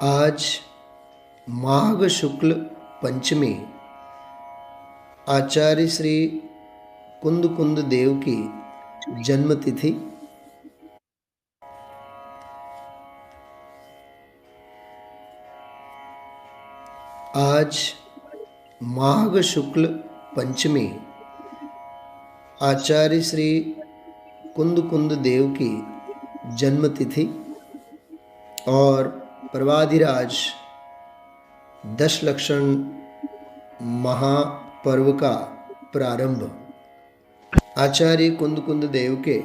आज माघ शुक्ल पंचमी आचार्य श्री कुंद कुंद देव की जन्मतिथि। आज माघ शुक्ल पंचमी आचार्य श्री कुंद कुंद देव की जन्मतिथि और प्रवादिराज दशलक्षण महापर्व का प्रारंभ। आचार्य कुंद कुंद देव के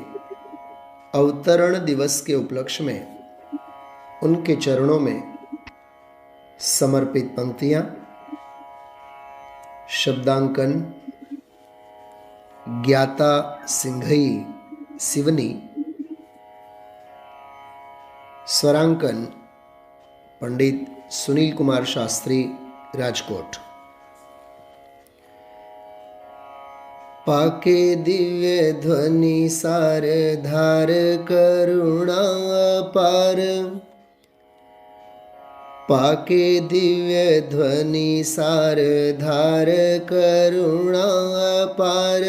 अवतरण दिवस के उपलक्ष्य में उनके चरणों में समर्पित पंक्तियां, शब्दांकन ज्ञाता सिंघई सिवनी, स्वरांकन पंडित सुनील कुमार शास्त्री राजकोट। पाके दिव्य ध्वनि सार धार करुणा पार, पाके दिव्य ध्वनि सार धार करुणा पार।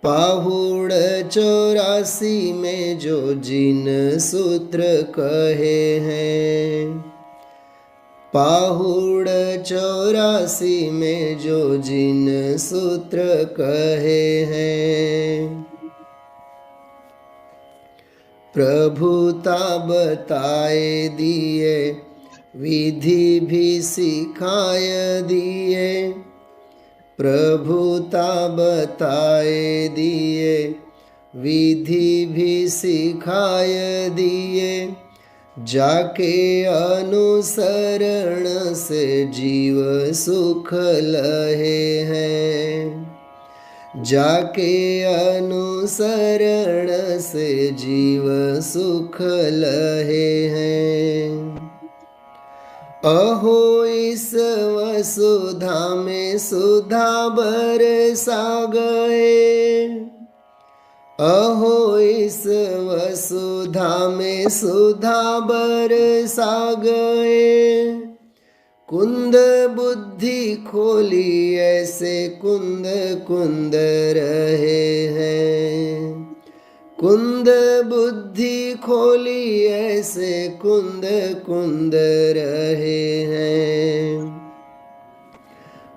पाहुड़ 84 में जो जिन सूत्र कहे हैं, पाहुड़ 84 में जो जिन सूत्र कहे हैं। प्रभुता बताए दिए, विधि भी सिखाए दिए। प्रभुता बताए दिए, विधि भी सिखाए दिए। जाके अनुसरण से जीव सुख लहे हैं, जाके अनुसरण से जीव सुख लहे हैं। अहो इस वसुधा में सुधा बरसा गए, अहो इस वसुधा में सुधा बरसा गए। कुंद बुद्धि खोली ऐसे कुंद कुंद रहे हैं, कुंद बुद्धि खोली ऐसे कुंद कुंद रहे हैं।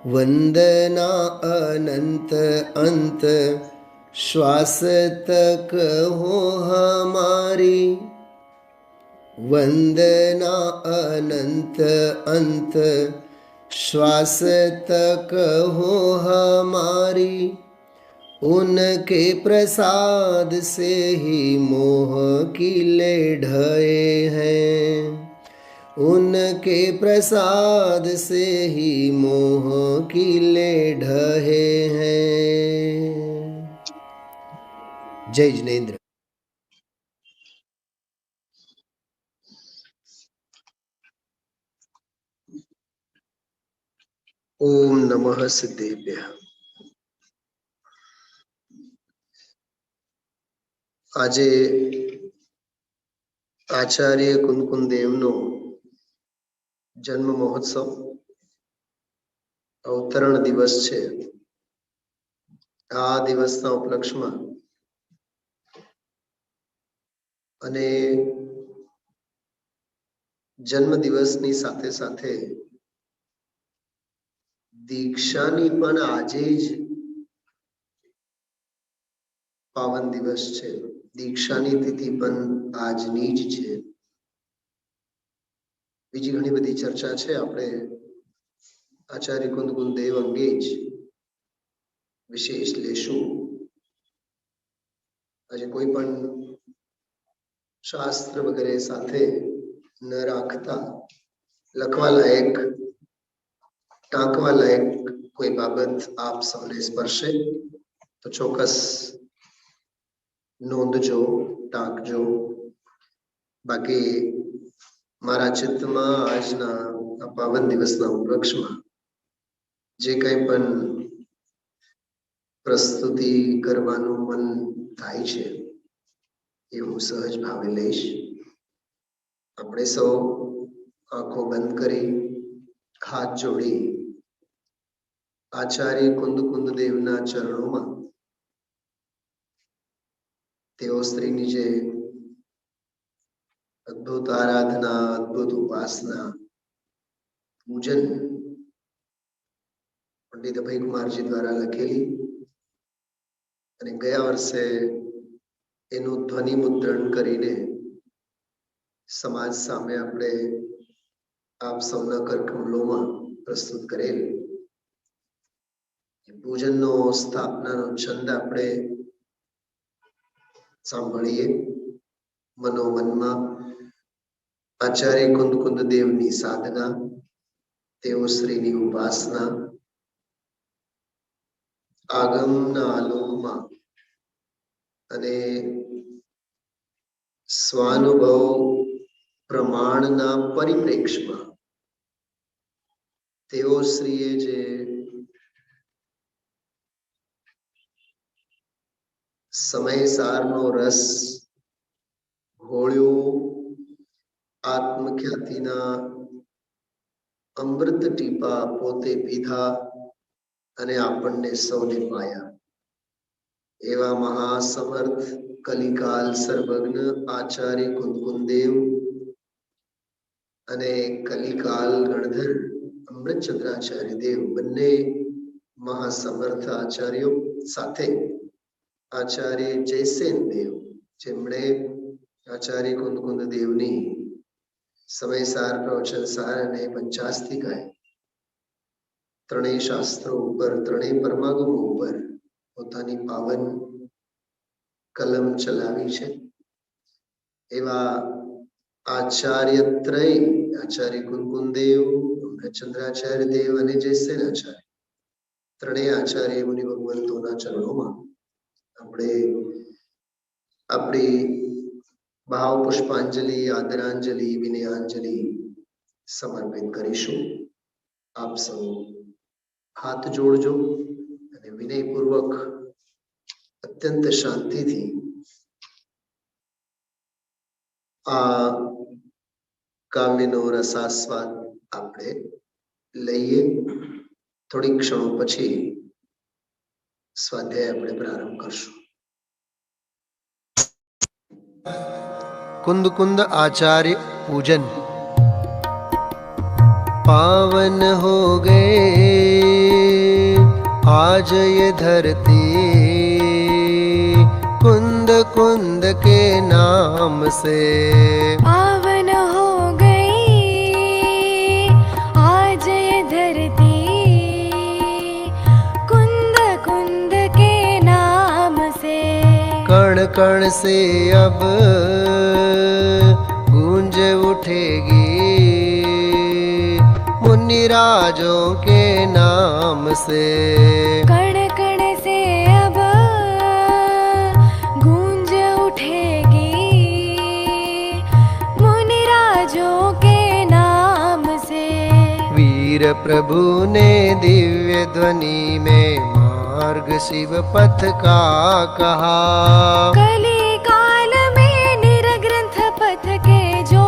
वंदना अनंत अंत श्वास तक हो हमारी, वंदना अनंत अंत श्वास तक हो हमारी। उनके प्रसाद से ही मोह किले ढहे हैं, उनके प्रसाद से ही मोह किले ढहे हैं। जय जिनेन्द्र। ओम नमः सिद्धेभ्यः। આજે આચાર્ય કુંદકુંદ દેવનો જન્મ મહોત્સવ અવતરણ દિવસ છે। આ દિવસના ઉપલક્ષ્યમાં અને જન્મ દિવસની સાથે સાથે દીક્ષાની પણ આજે જ પાવન દિવસ છે। દીક્ષાની તિથિ પણ આજની જ છે। બીજી ઘણી બધી ચર્ચા છે, આપણે આચાર્ય કુંદકુંદ દેવ અંગે જ વિશેષ લેશું। આજે કોઈ પણ શાસ્ત્ર વગેરે સાથે ન રાખતા લખવા લાયક, ટાંકવા લાયક કોઈ બાબત આપ સૌને સ્પર્શે તો ચોક્કસ નોંધજો, ટાંકજો। બાકી મારા ચિત્તમાં આજના આ પાવન દિવસના ઉપલક્ષ્યમાં જે કંઈ પણ પ્રસ્તુતિ કરવાનું મન થાય છે એ હું સહજ ભાવે લઈશ। આપણે સૌ आंखों बंद करी हाथ जोड़ी आचार्य कुंद देवना चरणों तेओ श्रीनी जे अद्भुत आराधना अद्भुत उपासना पूजन पंडित अभय कुमारजी द्वारा लखेली અને ગયા વર્ષે એનું ધ્વનિ મુદ્રણ કરીને સમાજ સામે આપણે આપ સૌના કરકમલોમાં પ્રસ્તુત કરેલ પૂજનનો સ્થાપનાનો છંદ આપણે સાંભળીએ મનોમનમાં આચાર્ય કુંદ દેવની સાધના તેઓ શ્રીની ઉપાસના આગમના આલોકમાં અને સ્વાનુભવ પ્રમાણના પરિપ્રેક્ષમાં તેઓ શ્રીએ જે સમયસારનો રસ ઘોળ્યો આત્મખ્યાતિના અમૃત ટીપા પોતે પીધા અને આપણને સૌને પાયા એવા મહાસમર્થ કલિકાલ સર્વજ્ઞ આચાર્ય કુંદદેવ અને કલિકાલ ગણધર અમૃતચંદ્રાચાર્ય દેવ બંને મહાસમર્થ આચાર્યો સાથે આચાર્ય જયસેન દેવ જેમણે આચાર્ય કુંદ દેવની સમયસાર પ્રવચનસાર અને પંચાસ્તિકાએ ત્રણેય શાસ્ત્રો ઉપર ત્રણેય પરમાગમો ઉપર પોતાની પાવન કલમ ચલાવી છે એવા આચાર્યત્રય આચાર્ય કુંદદેવ અમૃતચંદ્રાચાર્ય દેવ અને જયસેન આચાર્ય ત્રણેય આચાર્ય મુનિ ભગવંતોના ચરણોમાં આપણે આપણી ભાવ પુષ્પાંજલિ આદરાંજલિ વિનયાંજલિ સમર્પિત કરીશું આપ સૌ હાથ જોડજો અને વિનયપૂર્વક અત્યંત શાંતિથી આ કાવ્યનો રસાસ્વાદ આપણે લઈએ થોડી ક્ષણો પછી સ્વાધ્યાય આપણે પ્રારંભ કરશું कुंद आचार्य पूजन पावन हो गए आज ये धरती कुंद कुंद के नाम से पावन हो गई आज ये धरती कुंद कुंद के नाम से कण कण से अब गूंज उठेगी मुनिराजों के नाम से कण कण से अब गूंज उठेगी मुनिराजों के नाम से वीर प्रभु ने दिव्य ध्वनि में मार्ग शिव पथ का कहा कली काल में निर्ग्रंथ पथ के जो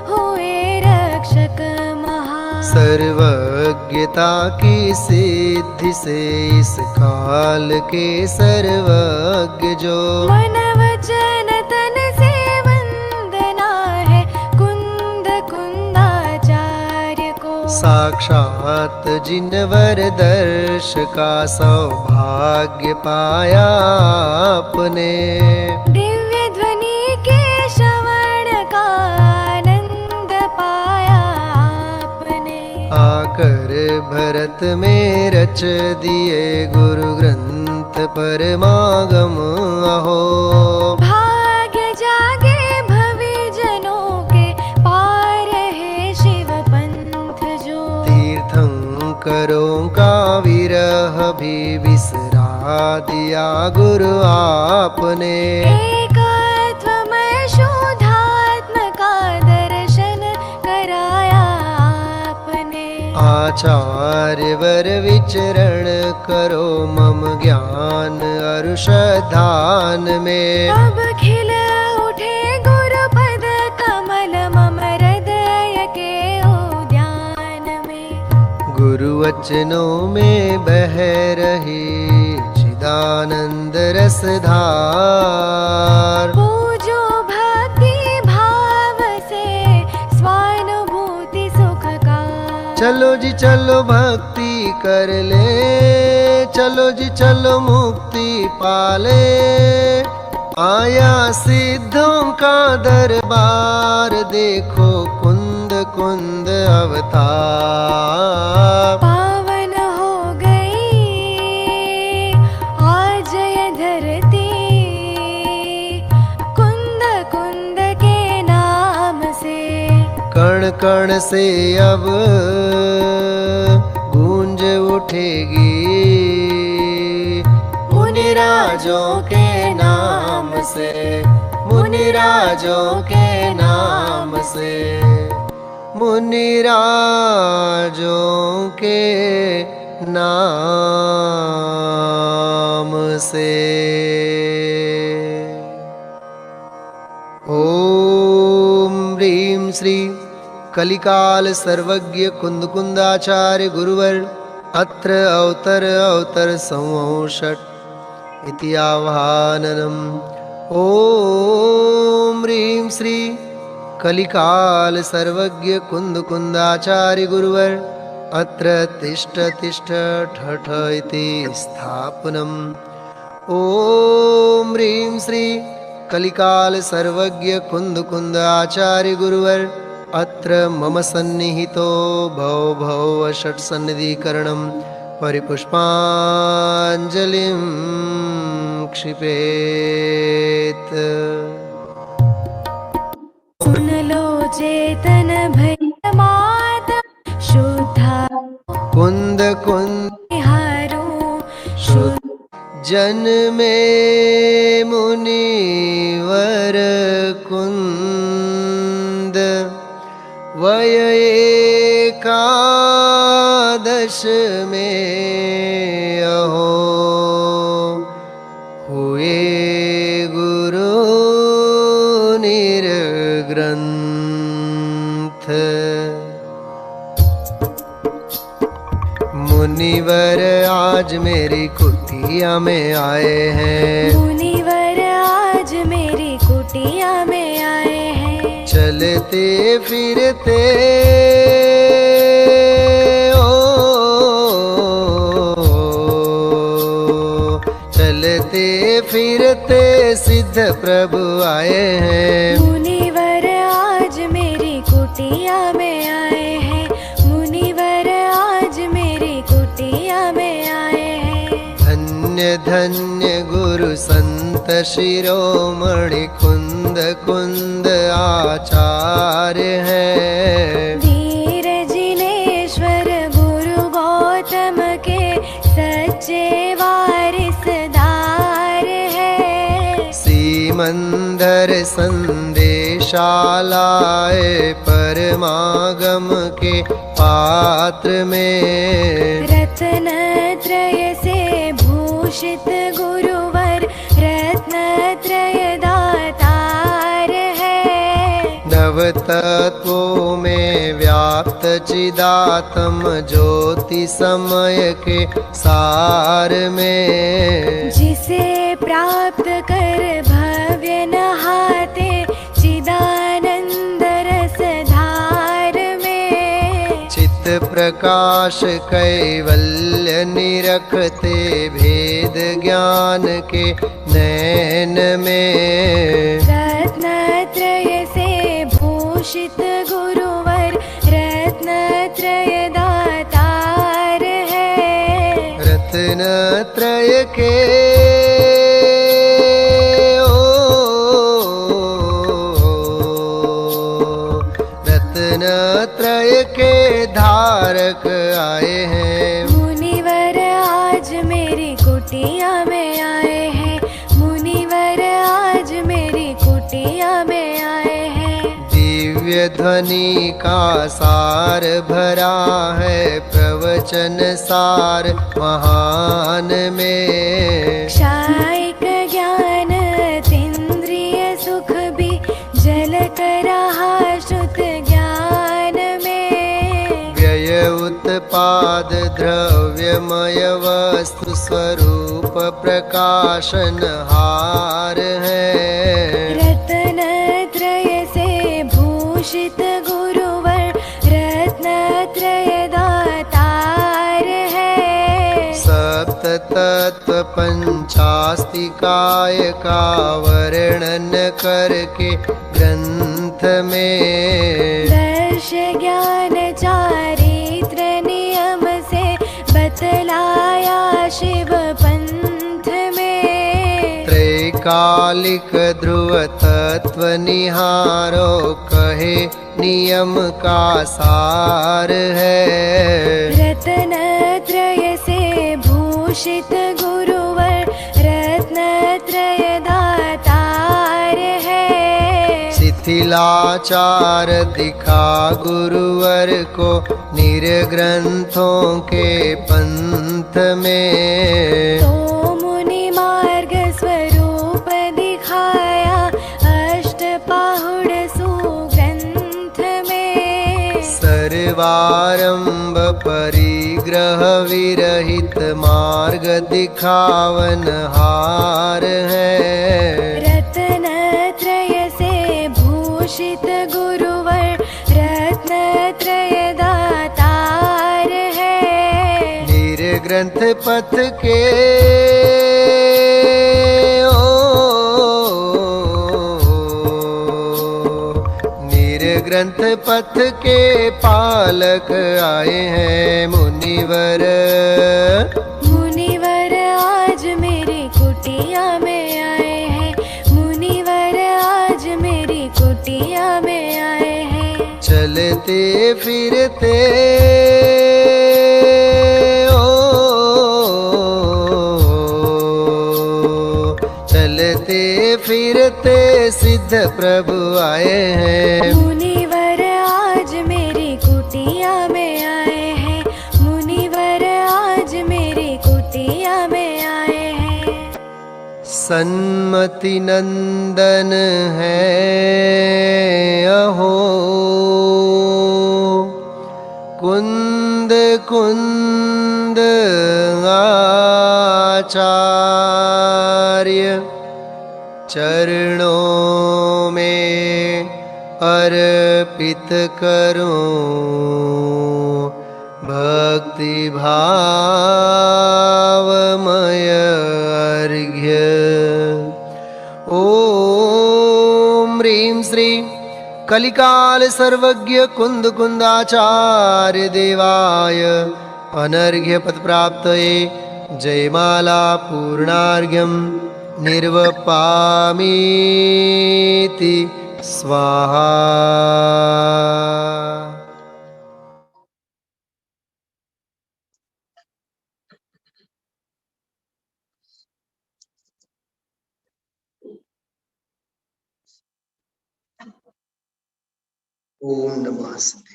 हुए रक्षक महा सर्वज्ञता की सिद्धि से इस काल के सर्वज्ञ जो मन वचन तन से वंदना है कुंद कुंदाचार्य को साक्षात जिनवर दर्श का सौभाग्य पाया आपने दिव्य ध्वनि के श्रवण का आनंद पाया आपने आकर भरत में रच दिए गुरु ग्रंथ परमागम अहो भाग्य जागे भविजनों के पार है शिव पंथ जो तीर्थंकरों का विरह भी बिसरा दिया गुरु आपने एकत्वमय शुद्धात्म का दर्शन कराया आपने आचार्य वर विचरण करो मम ज्ञान अरुषधान में अब खिल उठे गुरुपद कमल मम हृदय के गुरु वचनों में बह रही चिदानंद रसधार। पूजो भक्ति भाव से स्वानुभूति सुख का। चलो जी चलो भक्ति कर ले, चलो जी चलो मुक्ति पाले। आया सिद्धों का दरबार, देखो कुंद कुंद अवतार। पावन हो गई आज यह धरती, कुंद कुंद के नाम से। कण कण से अब गूंज उठेगी मुनिराजों के नाम से, मुनिराजों के नाम से, मुनिराजों के नाम से। ओम ह्रीं श्री कलिकाल सर्वज्ञ कुंद कुंदाचार्य गुरुवर अत्र अवतर संवषट् इति आवाहनम्। ओम ह्रीं श्री कलिकाल सर्वज्ञ कुंद कुंदाचार्य गुरुवर अत्र तिष्ठ तिष्ठ ठठ इति स्थापनम्। ओम ह्रीं श्री कलिकाल सर्वज्ञ कुंद कुंदाचार्य गुरुवर अत्र मम सन्निहितो भव भव षट् सन्निधिकरणं परिपुष्पाञ्जलिं क्षिपेत्। सुन लो चेतन भैरमात शुद्धा कुंद कुंद हारो शुद्ध। जन में मुनिवर कुंद वय एकादश में अहो हुए गुरु निर्ग्रंथ। मुनिवर आज मेरी कुटिया में आए हैं, मुनिवर आज मेरी कुटिया में आए हैं। चलते फिरते ओ चलते फिरते सिद्ध प्रभु आए हैं। मुनिवर आज मेरी कुटिया में आए हैं, मुनिवर आज मेरी कुटिया में आए हैं। धन्य धन्य गुरु संत शिरोमणि कुंद कुंद आचार्य हैं। वीर जिनेश्वर गुरु गौतम के सच्चे वारिसदार हैं। सीमंदर संदेशालाए परमागम के पात्र में। रत्न त्रय से भूषित गुरुवर रत्न त्रय दातार है। नव तत्वों में व्याप्त चिदात्म ज्योति समय के सार में। जिसे प्राप्त कर भव्य नहाते चिदानंद रसधार में। चित्त प्रकाश कैवल्य निरखते भेद ज्ञान के नैन में। रत्नत्रय से भूषित गुरुवर रत्नत्रय दातार है। रत्नत्रय के रत्नत्रय के धारक आए हैं। मुनिवर आज मेरी कुटिया में आए हैं, मुनिवर आज मेरी कुटिया में आए हैं। दिव्य ध्वनि का सार भरा है प्रवचन सार महान में। क्षायिक ज्ञान तीन्द्रिय सुख भी झलक रहा श्रुत ज्ञान में। व्यय उत पाद द्रव्यमय वस्तु स्वरूप प्रकाशन हार है। रत्न त्रय से भूषित गुरुवर रत्न त्रय दातार है। सप्त तत्व पंचास्तिकाय का वर्णन करके ग्रंथ में दर्श ज्ञान चारित्र नियम से बतलाया शिव पंथ में। त्रैकालिक ध्रुव तत्व निहारो कहे नियम का सार है। रत्न त्रय से भूषित गुरुवर रत्न त्रय दातार है। शिथिलाचार दिखा गुरुवर को निर्ग्रंथों के पंथ में। तो मुनि मार्ग स्वरूप दिखाया अष्टपाहुड़ सुग्रंथ में। सर्वारंभ परिग्रह विरहित मार्ग दिखावन हार है। रत्न त्रय से भूषित गुरुवर रत्न त्रय दातार है। निर्ग्रंथ पथ के निर्ग्रंथ पथ के पालक आए हैं मुनिवर। मुनिवर आज मेरी कुटिया में आए हैं। मुनिवर आज मेरी कुटिया में आए हैं। चलते फिरते चलते फिरते सिद्ध प्रभु आए हैं। मुनिवर आज मेरी कुटिया में आए हैं। मुनिवर आज मेरी कुटिया में आए हैं। सन्मति नंदन है अहो कुंद कुंद आचार्य। चरणों में अर्पित करूं भक्ति भावमय अर्घ्य। ओम ह्रीं श्री कलिकाल सर्वज्ञ कुंद कुंदाचार्य देवाय अनर्घ्य पद प्राप्तये जयमाला पूर्णार्घ्यं निर्वपामीति स्वाहा। ओम नमः शिवाय।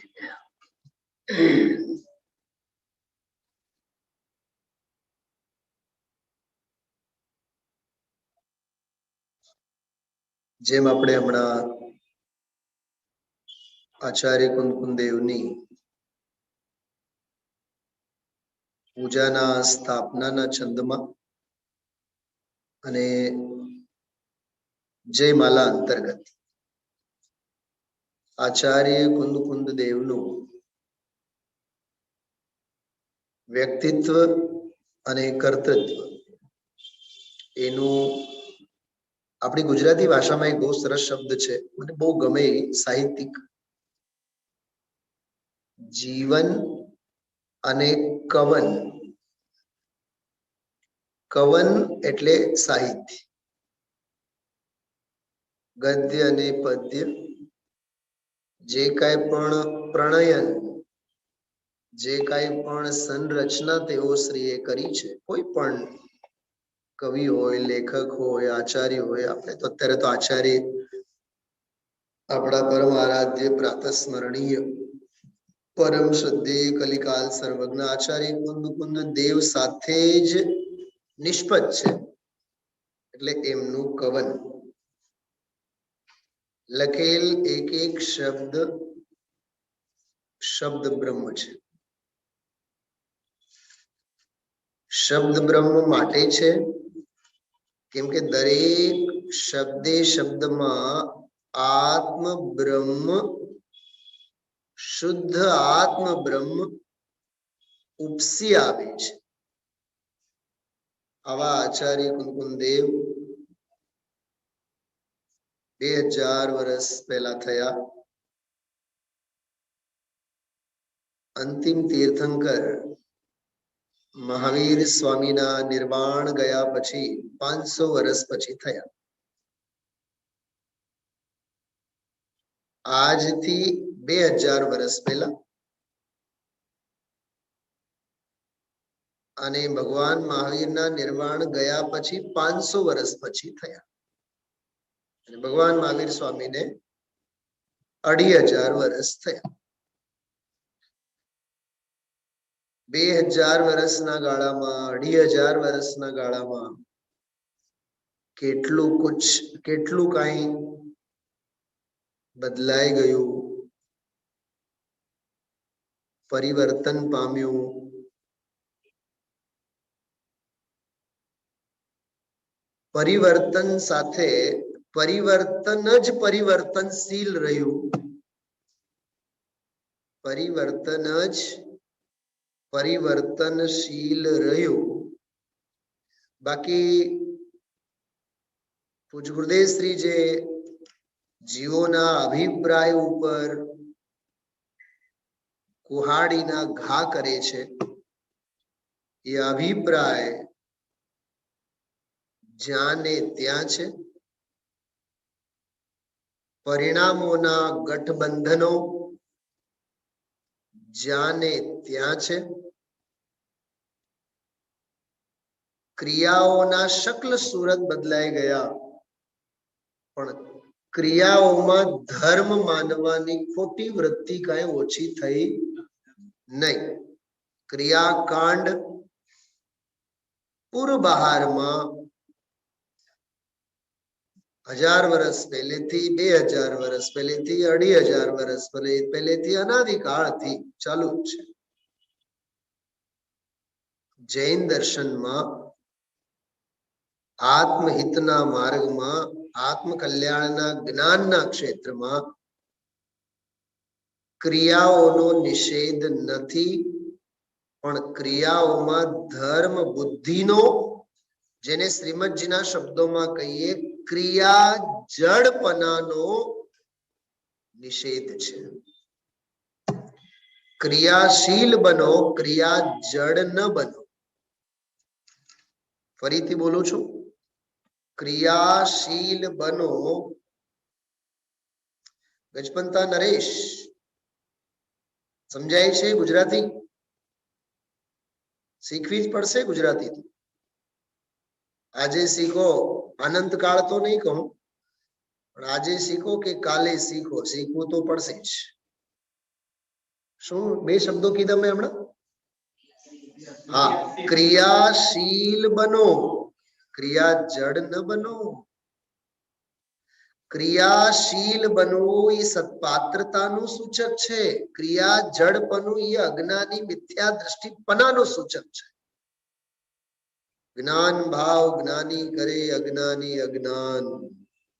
જેમ આપણે હમણાં આચાર્ય કુંદકુંદ દેવની પૂજાના સ્થાપનાના છંદમાં અને જયમાલા અંતર્ગત આચાર્ય કુંદકુંદ દેવનું વ્યક્તિત્વ અને કર્તૃત્વ એનું આપણી ગુજરાતી ભાષામાં એક બહુ સરસ શબ્દ છે, મને બહુ ગમે, સાહિત્યિક, જીવન અને કવન. કવન એટલે સાહિત્ય, ગદ્ય અને પદ્ય, જે કાંઈ પણ પ્રણયન, જે કાંઈ પણ સંરચના તેઓ શ્રીએ કરી છે, કોઈ પણ કવિ હોય, લેખક હોય, આચાર્ય હોય, આપણે તો અત્યારે તો આચાર્ય આપણા પરમ આરાધ્ય પ્રાતઃ સ્મરણીય પરમ શ્રદ્ધેય કલિકાલ સર્વજ્ઞ આચાર્ય કુંદકુંદ દેવ સાથે જ નિષ્પત છે, એટલે એમનું કવન. લખેલ એક એક શબ્દ શબ્દ બ્રહ્મ છે. શબ્દ બ્રહ્મ માટે છે કેમ કે દરેક શબ્દે શબ્દમાં આત્મ બ્રહ્મ, શુદ્ધ આત્મ બ્રહ્મ ઉપસી આવે છે. આવા આચાર્ય કુંકુમદેવ 2000 વર્ષ પહેલા થયા. અંતિમ તીર્થંકર મહાવીર સ્વામીના નિર્વાણ ગયા પછી 500 વર્ષ પછી થયા. આજથી 2000 વર્ષ પહેલા અને ભગવાન મહાવીરના નિર્વાણ ગયા પછી 500 વર્ષ પછી થયા. અને ભગવાન મહાવીર સ્વામીને 2500 વર્ષ થયા. 2000 વર્ષના ગાળામાં, 2500 વર્ષના ગાળામાં કેટલું કાંઈ બદલાઈ ગયું, પરિવર્તન પામ્યું. પરિવર્તન સાથે પરિવર્તન જ પરિવર્તનશીલ રહ્યું. પરિવર્તન જ પરિવર્તનશીલ રહ્યું. બાકી પૂજ ગુરુદેવ શ્રી જે જીવોના અભિપ્રાય ઉપર કુહાડીના ઘા કરે છે, એ અભિપ્રાય જ્યાં ને ત્યાં છે. પરિણામોના ગઠબંધનો જ્યાં ને ત્યાં છે. ક્રિયાઓના શકલ સુરત બદલાઈ ગયા, પણ ક્રિયાઓમાં ધર્મ માનવાની ખોટી વૃત્તિ કાંઈ ઓછી થઈ નહીં. ક્રિયાકાંડ પૂર્વબહારમાં 1000 વર્ષ પહેલેથી, 2000 વર્ષ પહેલેથી, 2500 વર્ષ પહેલેથી, અનાદિકાળથી ચાલુ છે. જૈન દર્શનમાં આત્મહિતના માર્ગમાં, આત્મકલ્યાણના જ્ઞાનના ક્ષેત્રમાં ક્રિયાઓનો નિષેધ નથી, પણ ક્રિયાઓમાં ધર્મ બુદ્ધિનો, જેને શ્રીમદજીના શબ્દોમાં કહીએ ક્રિયા જડપનાનો નિષેધ છે. ક્રિયાશીલ બનો, ક્રિયા જડ ન બનો. ફરીથી બોલું છું, ક્રિયાશીલ બનો. ગજપંતા નરેશ, સમજાય છે ગુજરાતી? શીખવી જ પડશે ગુજરાતી. આજે શીખો, અનંતકાળ તો નહીં કહું, પણ આજે શીખો કે કાલે શીખો, શીખવું તો પડશે જ. શું 2 શબ્દો કીધા મેં હમણાં? હા, ક્રિયાશીલ બનો, ક્રિયા જડ ન બનો. ક્રિયાશીલ બનવું એ સત્પાત્રતાનું સૂચક છે. ક્રિયા જડપનું એ અજ્ઞાની મિથ્યા દ્રષ્ટિપનાનું સૂચક છે. જ્ઞાન ભાવ જ્ઞાની કરે, અજ્ઞાની અજ્ઞાન.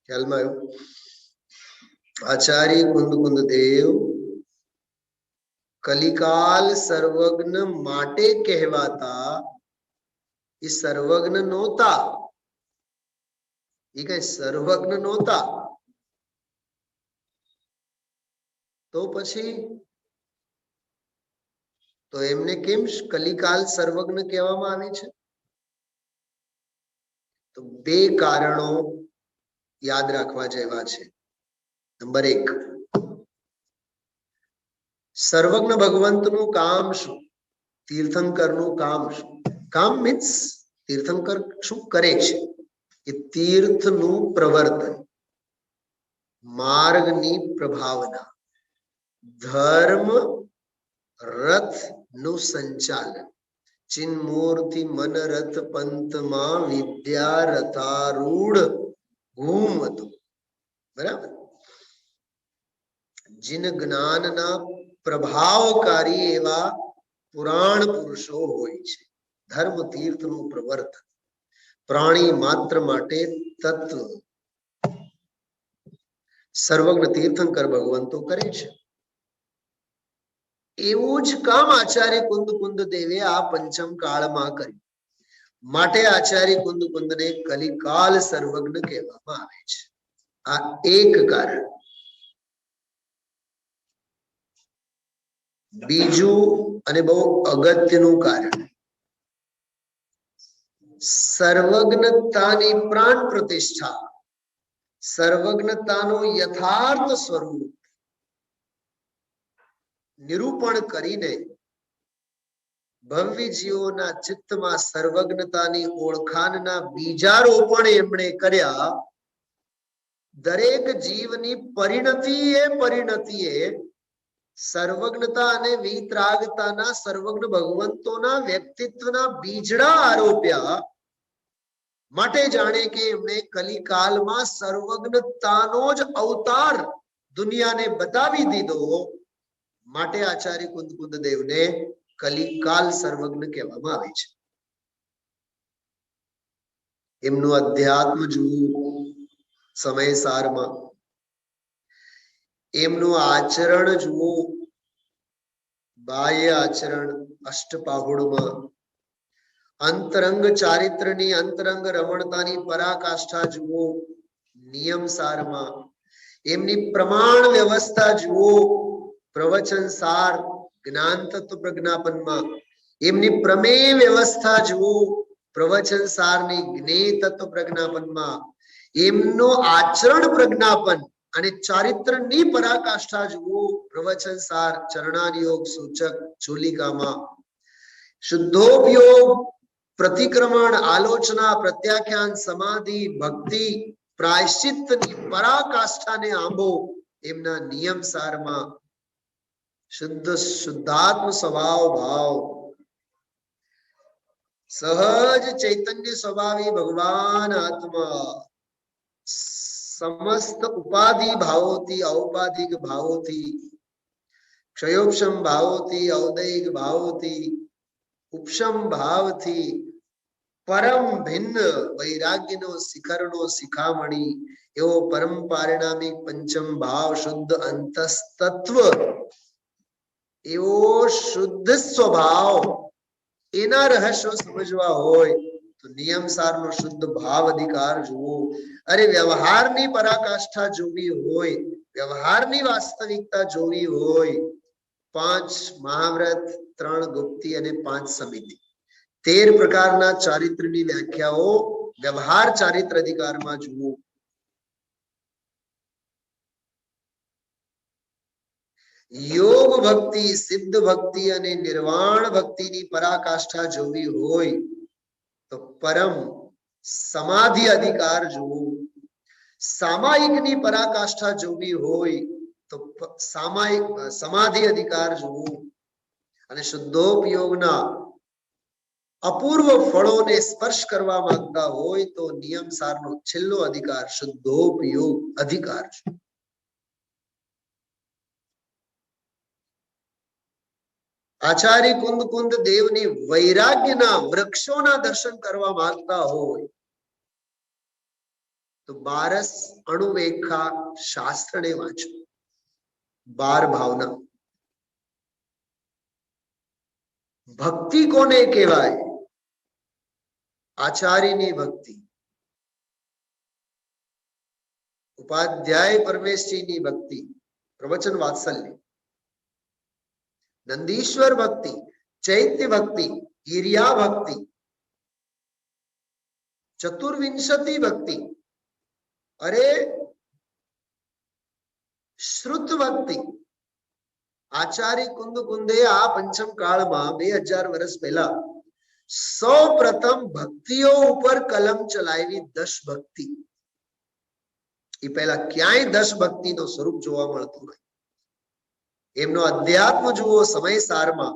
ખ્યાલમાં આવ્યું? આચાર્ય કુંદ દેવ કલિકાલ સર્વજ્ઞ માટે કહેવાતા, એ સર્વજ્ઞ નહોતા. એ કઈ સર્વજ્ઞ નહોતા. તો પછી તો એમને કેમ કલિકાલ સર્વજ્ઞ કહેવામાં આવે છે? તો 2 કારણો યાદ રાખવા જેવા છે. નંબર 1, સર્વજ્ઞ ભગવંતનું કામ શું? તીર્થંકરનું કામ શું? કામ મીન્સ તીર્થંકર શું કરે છે? એ તીર્થનું પ્રવર્તન, માર્ગની પ્રભાવના, ધર્મ રથ નું સંચાલન. ચિન્મૂર્તિ મન રથ પંથમાં વિદ્યા રથારૂઢ ઘૂમતો. બરાબર? જીન જ્ઞાનના પ્રભાવકારી એવા પુરાણ પુરુષો હોય છે. ધર્મ તીર્થનું પ્રવર્તન, પ્રાણી માત્ર માટે તત્વ, સર્વજ્ઞ તીર્થંકર ભગવંતો કરે છે. એવું જ કામ આચાર્ય કુંદ દેવે આ પંચમ કાળમાં કર્યું. માટે આચાર્ય કુંદને કલિકાલ સર્વજ્ઞ કહેવામાં આવે છે. આ એક કારણ. બીજું અને બહુ અગત્યનું કારણ, સર્વજ્ઞતાની પ્રાણ પ્રતિષ્ઠા, સર્વજ્ઞતાનું યથાર્થ સ્વરૂપ નિરૂપણ કરીને ભવ્ય જીવોના ચિત્તમાં સર્વજ્ઞતાની ઓળખાણના બીજારોપણ એમણે કર્યા. દરેક જીવની પરિણતિએ સર્વજ્ઞતા અને વિતરાગતાના સર્વજ્ઞ ભગવંતોના વ્યક્તિત્વના બીજડા આરોપ્યા. માટે જાણે કે એમણે કલિકાલમાં સર્વજ્ઞતાનો જ અવતાર દુનિયાને બતાવી દીધો. માટે આચાર્ય કુંદ દેવને કલિકાલ સર્વજ્ઞ કહેવામાં આવે છે. એમનું અધ્યાત્મ જુઓ સમય સારમાં, એમનું આચરણ જુઓ, બાહ્ય આચરણ અષ્ટપાહુડમાં, અંતરંગ ચારિત્રની અંતરંગ રમણતાની પરાકાષ્ઠા જુઓ નિયમ સારમાં, એમની પ્રમાણ વ્યવસ્થા જુઓ પ્રવચન સાર જ્ઞાન તત્વ પ્રજ્ઞાપનમાં, એમની પ્રમેય વ્યવસ્થા જુઓ પ્રવચન સારની જ્ઞેય તત્વ પ્રજ્ઞાપનમાં, એમનો આચરણ પ્રજ્ઞાપન અને ચારિત્રની પરાકાષ્ઠા જુઓ પ્રવચન સાર ચરણાનિયોગ સૂચક ચૂલિકામાં, શુદ્ધોપયોગ પ્રતિક્રમણ આલોચના પ્રત્યાખ્યાન સમાધિ ભક્તિ પ્રાયશ્ચિત્તની પરાકાષ્ઠાને આંબો એમના નિયમ સારમાં, શુદ્ધાત્મ સ્વભાવ ભાવ, સહજ ચૈતન્ય સ્વભાવી ભગવાન આત્મા, સમસ્ત ઉપાધિ ભાવોથી ઔપાધિક ભાવોથી, ક્ષયોપશમ ભાવોથી ઔદૈહિક ભાવોથી, ઉપશમ ભાવથી પરમ ભિન્ન વૈરાગ્યનો શિખરનો શિખામણી એવો પરમ પારિણામિક પંચમ ભાવ શુદ્ધ અંતસ્તત્વ, એવો શુદ્ધ સ્વભાવ, એના રહસ્યો સમજવા હોય તો નિયમ સારનો શુદ્ધ ભાવ અધિકાર જુઓ. અરે વ્યવહારની પરાકાષ્ઠા જોવી હોય, વ્યવહારની વાસ્તવિકતા જોવી હોય, 5 મહાવ્રત, 3 ગુપ્તી અને 5 સમિતિ, 13 પ્રકારના ચારિત્રની વ્યાખ્યાઓ વ્યવહાર ચારિત્ર અધિકારમાં જુઓ. યોગ ભક્તિ, સિદ્ધ ભક્તિ અને નિર્વાણ ભક્તિની પરાકાષ્ઠા જોવી હોય તો પરમ સમાધિ અધિકાર જુઓ. સામાયિકની પરાકાષ્ઠા જોવી હોય તો સામાયિક સમાધિ અધિકાર જુઓ. અને શુદ્ધોપયોગના અપૂર્વ ફળોને સ્પર્શ કરવા માંગતા હોય તો નિયમ સારનો છેલ્લો અધિકાર શુદ્ધોપયોગ અધિકાર છે. આચાર્ય કુંદ દેવની વૈરાગ્યના વૃક્ષોના દર્શન કરવા માંગતા હોય તો 12 અણુવેખા શાસ્ત્રને વાંચો. 12 ભાવના. ભક્તિ કોને કહેવાય? આચાર્યની ભક્તિ, ઉપાધ્યાય પરમેશજીની ભક્તિ, પ્રવચન વાત્સલ્ય, નંદીશ્વર ભક્તિ, ચૈત્ય ભક્તિ, ઈર્યા ભક્તિ, ચતુર્વિંશતિ ભક્તિ, અરે શ્રુત ભક્તિ. આચાર્ય કુંદે આ પંચમ કાળમાં 2000 વર્ષ પહેલા સૌ પ્રથમ ભક્તિઓ ઉપર કલમ ચલાવી 10 ભક્તિ. એ પહેલા ક્યાંય 10 ભક્તિનો સ્વરૂપ જોવા મળતું નહીં. એમનો અધ્યાત્મ જુઓ સમય સારમાં,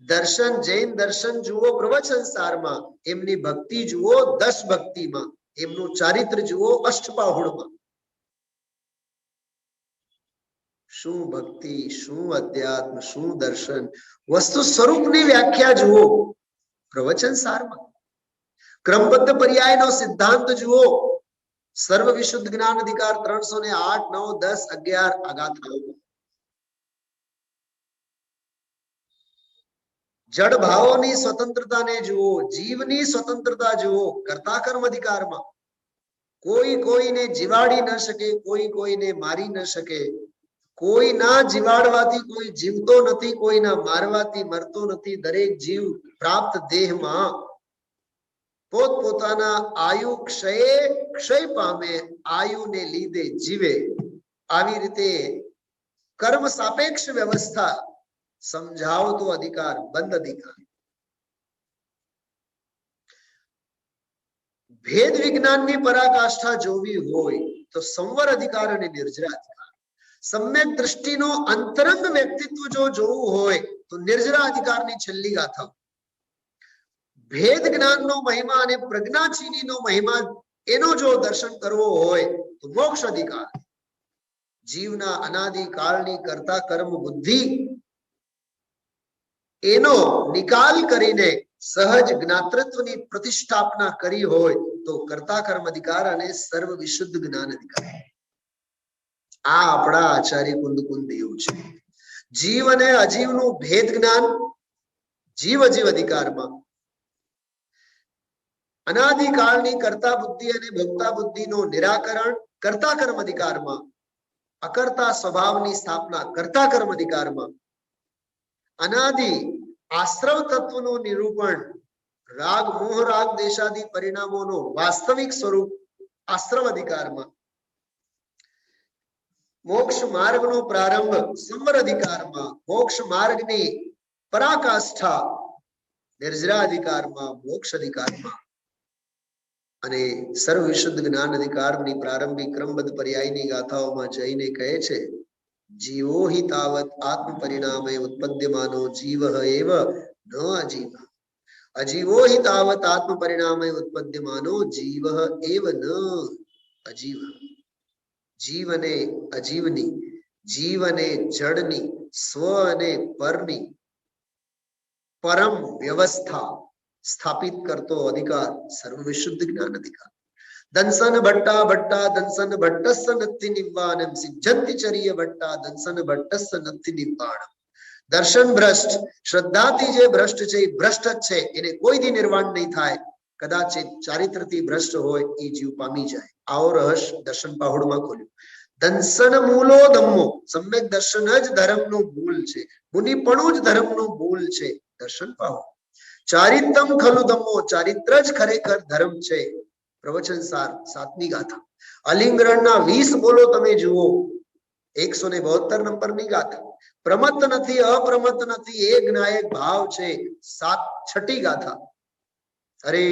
દર્શન જૈન દર્શન જુઓ પ્રવચન સારમાં, એમની ભક્તિ જુઓ 10 ભક્તિમાં, એમનું ચારિત્ર જુઓ અષ્ટપાહુડમાં. શું ભક્તિ, શું અધ્યાત્મ, શું દર્શન, વસ્તુ સ્વરૂપની વ્યાખ્યા જુઓ પ્રવચન સારમાં ક્રમબદ્ધ પર્યાયનો સિદ્ધાંત જુઓ. સર્વ વિશુદ્ધ જ્ઞાન અધિકાર 308, 9, 10, 11 આ ગાથાઓ. જડ ભાવોની સ્વતંત્રતાને જુઓ, જીવની સ્વતંત્રતા જુઓ. કર્તા કર્મ અધિકારમાં કોઈ કોઈને જીવાડી ન શકે, કોઈ કોઈને મારી ન શકે. કોઈના જીવાડવાથી કોઈ જીવતો નથી, કોઈના મારવાથી મરતો નથી. દરેક જીવ પ્રાપ્ત દેહમાં પોતપોતાના આયુ ક્ષય પામે, આયુને લીધે જીવે. આવી રીતે કર્મ સાપેક્ષ વ્યવસ્થા સમજાવતો અધિકાર બંધ અધિકાર. ભેદ વિજ્ઞાનની પરાકાષ્ઠા જોવી હોય તો સંવર અધિકાર અને નિર્જરા અધિકાર. સમ્યક દ્રષ્ટિનો અંતરંગ વ્યક્તિત્વ જો જોવું હોય તો નિર્જરા અધિકારની છેલ્લી ગાથા. ભેદ જ્ઞાનનો મહિમા અને પ્રજ્ઞાચીનીનો મહિમા એનો જો દર્શન કરવો હોય તો મોક્ષ અધિકાર. જીવના અનાદિકાળની કરતા કર્મ બુદ્ધિ એનો નિકાલ કરીને સહજ જ્ઞાતૃત્વની પ્રતિષ્ઠાપના કરી હોય તો કર્તા કર્મ અધિકાર અને સર્વ વિશુદ્ધ જ્ઞાન અધિકાર. આ આપણા આચાર્ય કુંદ દેવ છે. જીવ અને અજીવનું ભેદ જ્ઞાન જીવ અજીવ અધિકારમાં, અનાદિકાળની કર્તા બુદ્ધિ અને ભોક્તા બુદ્ધિનો નિરાકરણ કર્તા કર્મ અધિકારમાં, અકર્તા સ્વભાવની સ્થાપના કર્તા કર્મ અધિકારમાં, અનાદિ આશ્રવ તત્વનું નિરૂપણ રાગ મોહ રાગ દેશાદિ પરિણામોનો વાસ્તવિક સ્વરૂપ આશ્રવ અધિકારમાં, મોક્ષ માર્ગનો પ્રારંભ સંવર અધિકારમાં, મોક્ષ માર્ગની પરાકાષ્ઠા નિર્જરા અધિકારમાં, મોક્ષ અધિકારમાં અને સર્વ વિશુદ્ધ જ્ઞાન અધિકારની પ્રારંભિક ક્રમબદ્ધ પર્યાયની ગાથાઓમાં જઈને કહે છે જીવો હિ તાવત આત્મ પરિણામે ઉત્પદ્યમાનો જીવ એવ ન અજીવ. અજીવો હિ તાવત આત્મ પરિણામે ઉત્પદ્યમાનો જીવ એવ ન અજીવ. જીવ અને અજીવની, જીવ અને જડની, સ્વ અને પરની પરમ વ્યવસ્થા સ્થાપિત કરતો અધિકાર સર્વ વિશુદ્ધ જ્ઞાન અધિકાર. દંસન ભટ્ટા ભટ્ટા દંસન ભટ્ટસ્સ નત્તિ નિવ્વાણમ સિદ્ધંતિ ચર્ય ભટ્ટા દંસન ભટ્ટસ્સ નત્તિ નિવ્વાણમ. દર્શન ભ્રષ્ટ, શ્રદ્ધાથી જે ભ્રષ્ટ છે એ ભ્રષ્ટ જ છે, એને કોઈ દી નિર્વાણ નહીં થાય. કદાચિત ચારિત્રથી ભ્રષ્ટ હોય એ જીવ પામી જાય. આવો રહસ્ય દર્શન પાહોડમાં ખોલ્યું. દંસન મૂલો ધમ્મો, સમ્યક દર્શન જ ધર્મનું મૂળ છે, મુનિપણું જ ધર્મનું મૂળ છે. દર્શન પાહો. ચારિત્રમ ખલુ ધમ્મો, ચારિત્ર જ ખરેખર ધર્મ છે. પ્રવચન સાર 7મી ગાથા. અલિંગરણના 20 બોલો તમે જુઓ. 172 નંબરની ગાથા. પ્રમત્ત નથી, અપ્રમત્ત નથી, એક નાયક ભાવ છે. 6ઠી ગાથા. અરે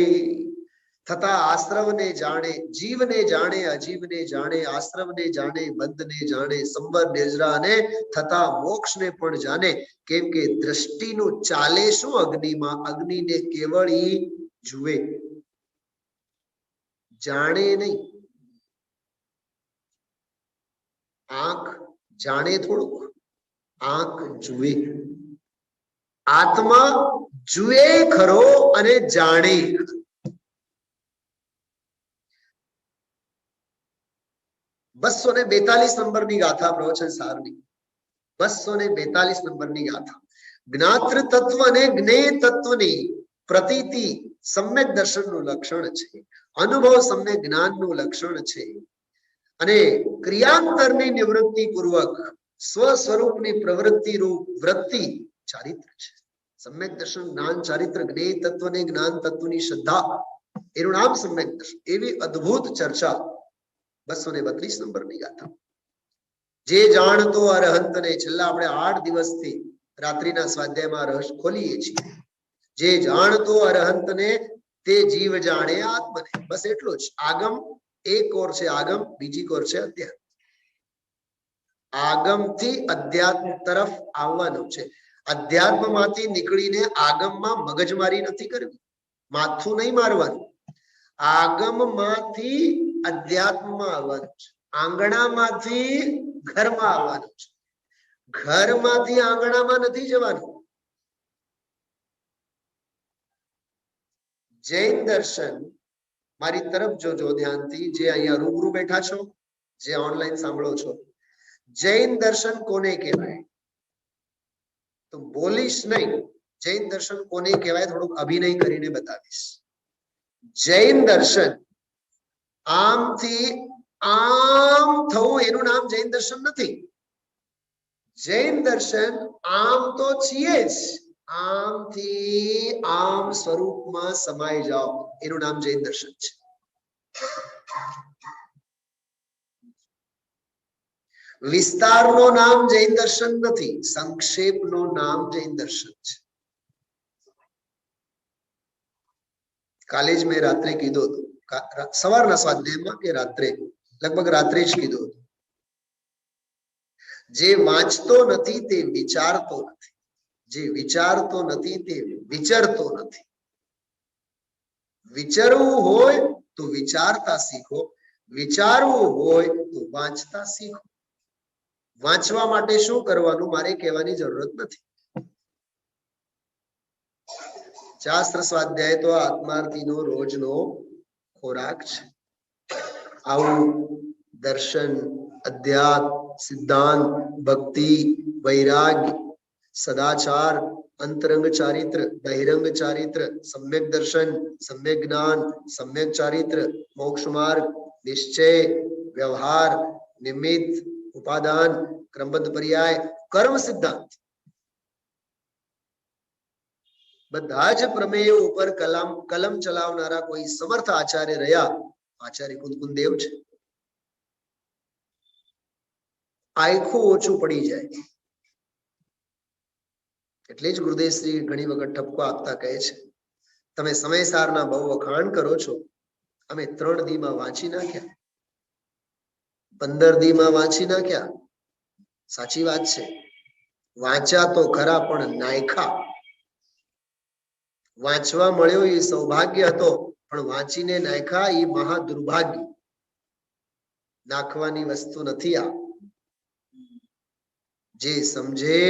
થતા આશ્રવને જાણે, જીવને જાણે, અજીવને જાણે, આશ્રવને જાણે, બંધને જાણે, સંવર નિર્જરા ને થતા મોક્ષને પણ જાણે. કેમ કે દ્રષ્ટિનું ચાલે શું અગ્નિમાં, અગ્નિને કેવળ ઈ જુએ, જાણે નહીં. આંખ જાણે થોડુંક, આંખ જુએ. આત્મા જુએ ખરો અને જાણે. 242 નંબરની ગાથા પ્રવચન સારની. 242 નંબરની ગાથા. જ્ઞાતૃ તત્વ અને જ્ઞેય તત્વની પ્રતીતિ સમ્યક દર્શનનું લક્ષણ છે. અનુભવ સમ્યક જ્ઞાનનું લક્ષણ છે. અને ક્રિયાંતરની નિવૃત્તિ પૂર્વક સ્વ સ્વરૂપની પ્રવૃત્તિ રૂપ વૃત્તિ ચારિત્ર છે. સમ્યક દર્શન જ્ઞાન ચારિત્ર, જ્ઞેય તત્વ ને જ્ઞાન તત્વની શ્રદ્ધા, એનું નામ સમ્યક દર્શન. એવી અદ્ભુત ચર્ચા 232 નંબરની ગાથા. જે જાણતો અરહંતને, છેલ્લા આપણે 8 દિવસથી રાત્રિના સ્વાધ્યાયમાં રહસ્ય ખોલીએ છીએ. જે જાણતો અરહંતને તે જીવ જાણે આત્મને. બસ એટલો જ. આગમ એક ઓર છે આગમ, બીજી કોર છે અધ્યાત્મ. આગમથી અધ્યાત્મ તરફ આવવાનું છે. અધ્યાત્મમાંથી નીકળીને આગમમાં મગજમારી નથી કરવી, માથું નહીં મારવાનું. આગમમાંથી અધ્યાત્મમાં આવવાનું છે. આંગણામાંથી ઘરમાં આવવાનું છે. ઘરમાંથી આંગણામાં નથી જવાનું. જૈન દર્શન મારી તરફ જોજો ધ્યાનથી, જે અહીંયા રૂબરૂ બેઠા છો, જે ઓનલાઈન સાંભળો છો, જૈન દર્શન કોને કહેવાય? તો બોલીશ નહીં, જૈન દર્શન કોને કહેવાય થોડુંક અભિનય કરીને બતાવીશ. જૈન દર્શન આમથી આમ થવું એનું નામ જૈન દર્શન નથી. જૈન દર્શન આમ તો છીએ જ, આમથી આમ સ્વરૂપમાં સમાઈ જાઓ એનું નામ જૈન દર્શન છે. વિસ્તારનો નામ જૈન દર્શન નથી, સંક્ષેપનો નામ જૈન દર્શન છે. કાલે જ મેં રાત્રે કીધું હતું, સવારના સ્વાધ્યાયમાં કે રાત્રે, લગભગ રાત્રે જ કીધું હતું, જે વાંચતો નથી તે વિચારતો નથી, જે વિચારતો નથી તે વિચરતો નથી. વિચરવું હોય તો વિચારતા શીખો, વિચારવું હોય તો વાંચતા શીખો. વાંચવા માટે શું કરવાનું મારે કહેવાની જરૂરત નથી. શાસ્ત્ર સ્વાધ્યાય તો આત્માર્થીનો રોજનો ખોરાક છે. આવું દર્શન, અધ્યાત્મ, સિદ્ધાંત, ભક્તિ, વૈરાગ્ય, સદાચાર, અંતરંગ ચારિત્ર, બહિરંગ ચારિત્ર, સમ્યક દર્શન, સમ્યક જ્ઞાન, સમ્યક ચારિત્ર, મોક્ષ માર્ગ, નિશ્ચય, વ્યવહાર, નિમિત્ત, ઉપાદાન, ક્રમબદ્ધ પર્યાય, કર્મ સિદ્ધાંત, બધા જ પ્રમેયો ઉપર કલમ ચલાવનારા કોઈ સમર્થ આચાર્ય રહ્યા, આચાર્ય કુંદકુંદ દેવ છે. આખું ઓછું પડી જાય. એટલે જ ગુરુદેવશ્રી ઘણી વખત ઠપકો આપતા કહે છે, તમે સમયસારના બહુ વખાણ કરો છો, અમે 3 દીમાં વાંચી નાખ્યા, 15 દીમાં વાંચી નાખ્યા. સાચી વાત છે, વાંચ્યા તો ખરા પણ નાયખા. વાંચવા મળ્યો એ સૌભાગ્ય હતો, પણ વાંચીને નાયખા એ મહા દુર્ભાગ્ય. નાખવાની વસ્તુ નથી આ. જે સમજે,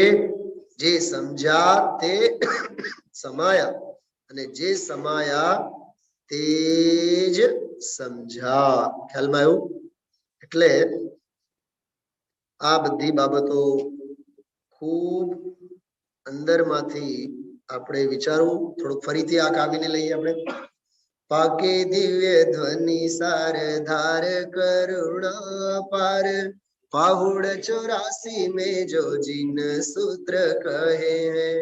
જે સમજ્યા તે સમાયા, અને જે સમાયા તે જ સમજ્યા. ખ્યાલમાં આવ્યું? એટલે આ બધી બાબતો ખૂબ અંદરમાંથી આપણે વિચારવું. થોડુંક ફરીથી આ કાવીને લઈએ આપણે. પાકે દિવ્ય ધ્વનિ સાર ધાર કરુણા પાર, पाहुड़ 84 में जो जिन सूत्र कहे हैं,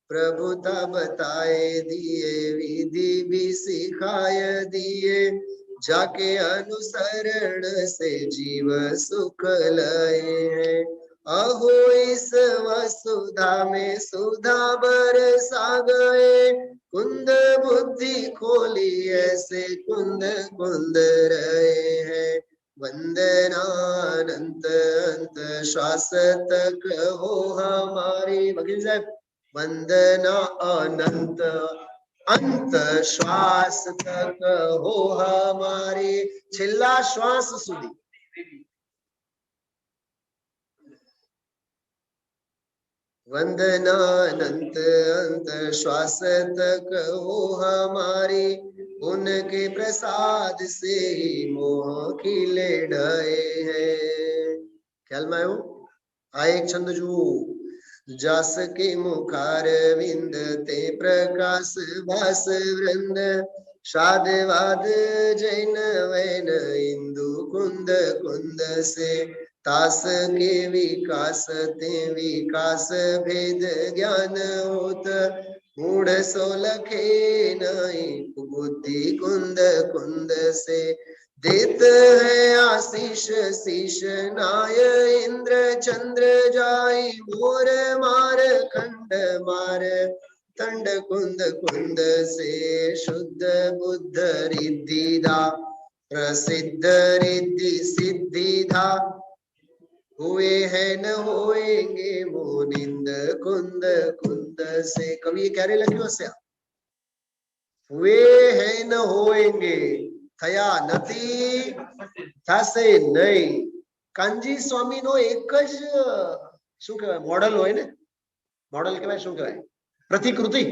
प्रभुता बताए दिए विधि भी सिखाय दिए, जाके अनुसरण से जीव सुख लय हैं। अहो इस वसुधा में सुधा बरसा गए, कुंद बुद्धि खोली ऐसे कुंद कुंद रहे हैं। वंदनानंत अंत श्वास तक हो हमारी, वकील साहब, वंदना अनंत अंत श्वास तक हो हमारी, छेल्ला श्वास सुधी. वंदनानंत अंत श्वास तक हो हमारी, उनके प्रसाद से ही मोह खिले ढए हैं. ख्याल में आयो? आ एक छंद जो जास के मुखार विंद ते प्रकाश भास वृंद, शादवाद जैन वैन इंदु कुंद कुंद से, तास के विकास ते विकास भेद ज्ञान होत, मूढ़ सो लखे नहीं बुद्धि कुंद कुंद से, देत है आशीष शीश नाय इंद्र चंद्र जाई, मोर मार खंड मार तंड कुंद कुंद से, शुद्ध बुद्ध रिद्धिदा प्रसिद्ध रिद्धि सिद्धिदा, हुए हैं न होएंगे मोनिंद कुंद कुंद से. कवि क्યારે લખ્યું હશે? हुए हैं न होएंगे, થયા નથી, થશે નહીં. કાનજી સ્વામી નો એક જ શું કહેવાય મોડલ હોય ને, મોડલ કહેવાય, શું કહેવાય, પ્રતિકૃતિ.